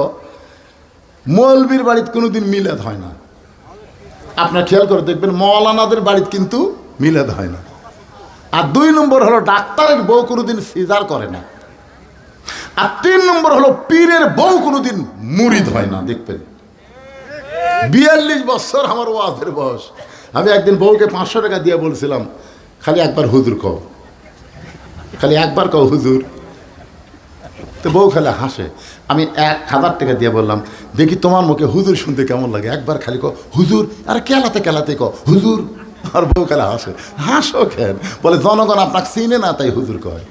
মৌলবীর বাড়িতে কোনোদিন মিলাদ হয় না। আপনার খেয়াল করে দেখবেন, মৌলানাদের বাড়িতে কিন্তু মিলাদ হয় না। আর দুই নম্বর হলো, ডাক্তারের বউ কোনোদিন সিজার করে না। আর তিন নম্বর হলো, পীরের বউ কোনোদিন মুরিদ হয় না। দেখবেন, 42 বছর আমার ওয়াজের বয়স। আমি একদিন বউকে 500 টাকা দিয়ে বলছিলাম, খালি একবার হুজুর কও, খালি একবার কও হুজুর। তো বউ খালি হাসে। আমি 1000 টাকা দিয়ে বললাম, দেখি তোমার মুখে হুজুর শুনতে কেমন লাগে, একবার খালি কও হুজুর। আর কেলাতে কেলাতে কও হুজুর। আর বউ খালি হাসে। হাসো কেন? বলে, জনগণ আপনাকে চিনে না তাই হুজুর কয়।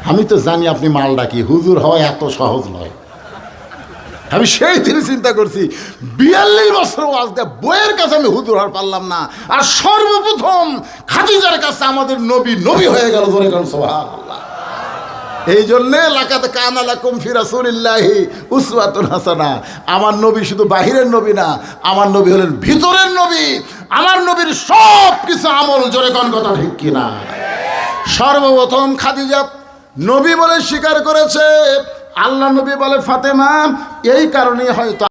আমি তো জানি আপনি মালডা কি, হুজুর হওয়া এত সহজ নয়। আমি সেই দিন চিন্তা করছি, 42 বছর ওয়াজ দেয় বইয়ের কাছে আমি হুজুর হওয়ার পারলাম না, আর সর্বপ্রথম খাদিজার কাছে আমাদের নবী নবী হয়ে গেল। জোরে কারণ সুবহানাল্লাহ। এই জন্যে লাকাদ কানা লাকুম ফি রাসূলিল্লাহি উসওয়াতুন হাসানাহ। আমার নবী শুধু বাহিরের নবী না, আমার নবী হলেন ভিতরের নবী। আমার নবীর সব কিছু আমল, জোরে কোন কথা ঠিক কিনা? সর্বপ্রথম খাদিজা নবী বলে স্বীকার করেছে। আল্লাহ নবী বলে, ফাতেমা এই কারণেই হয়তো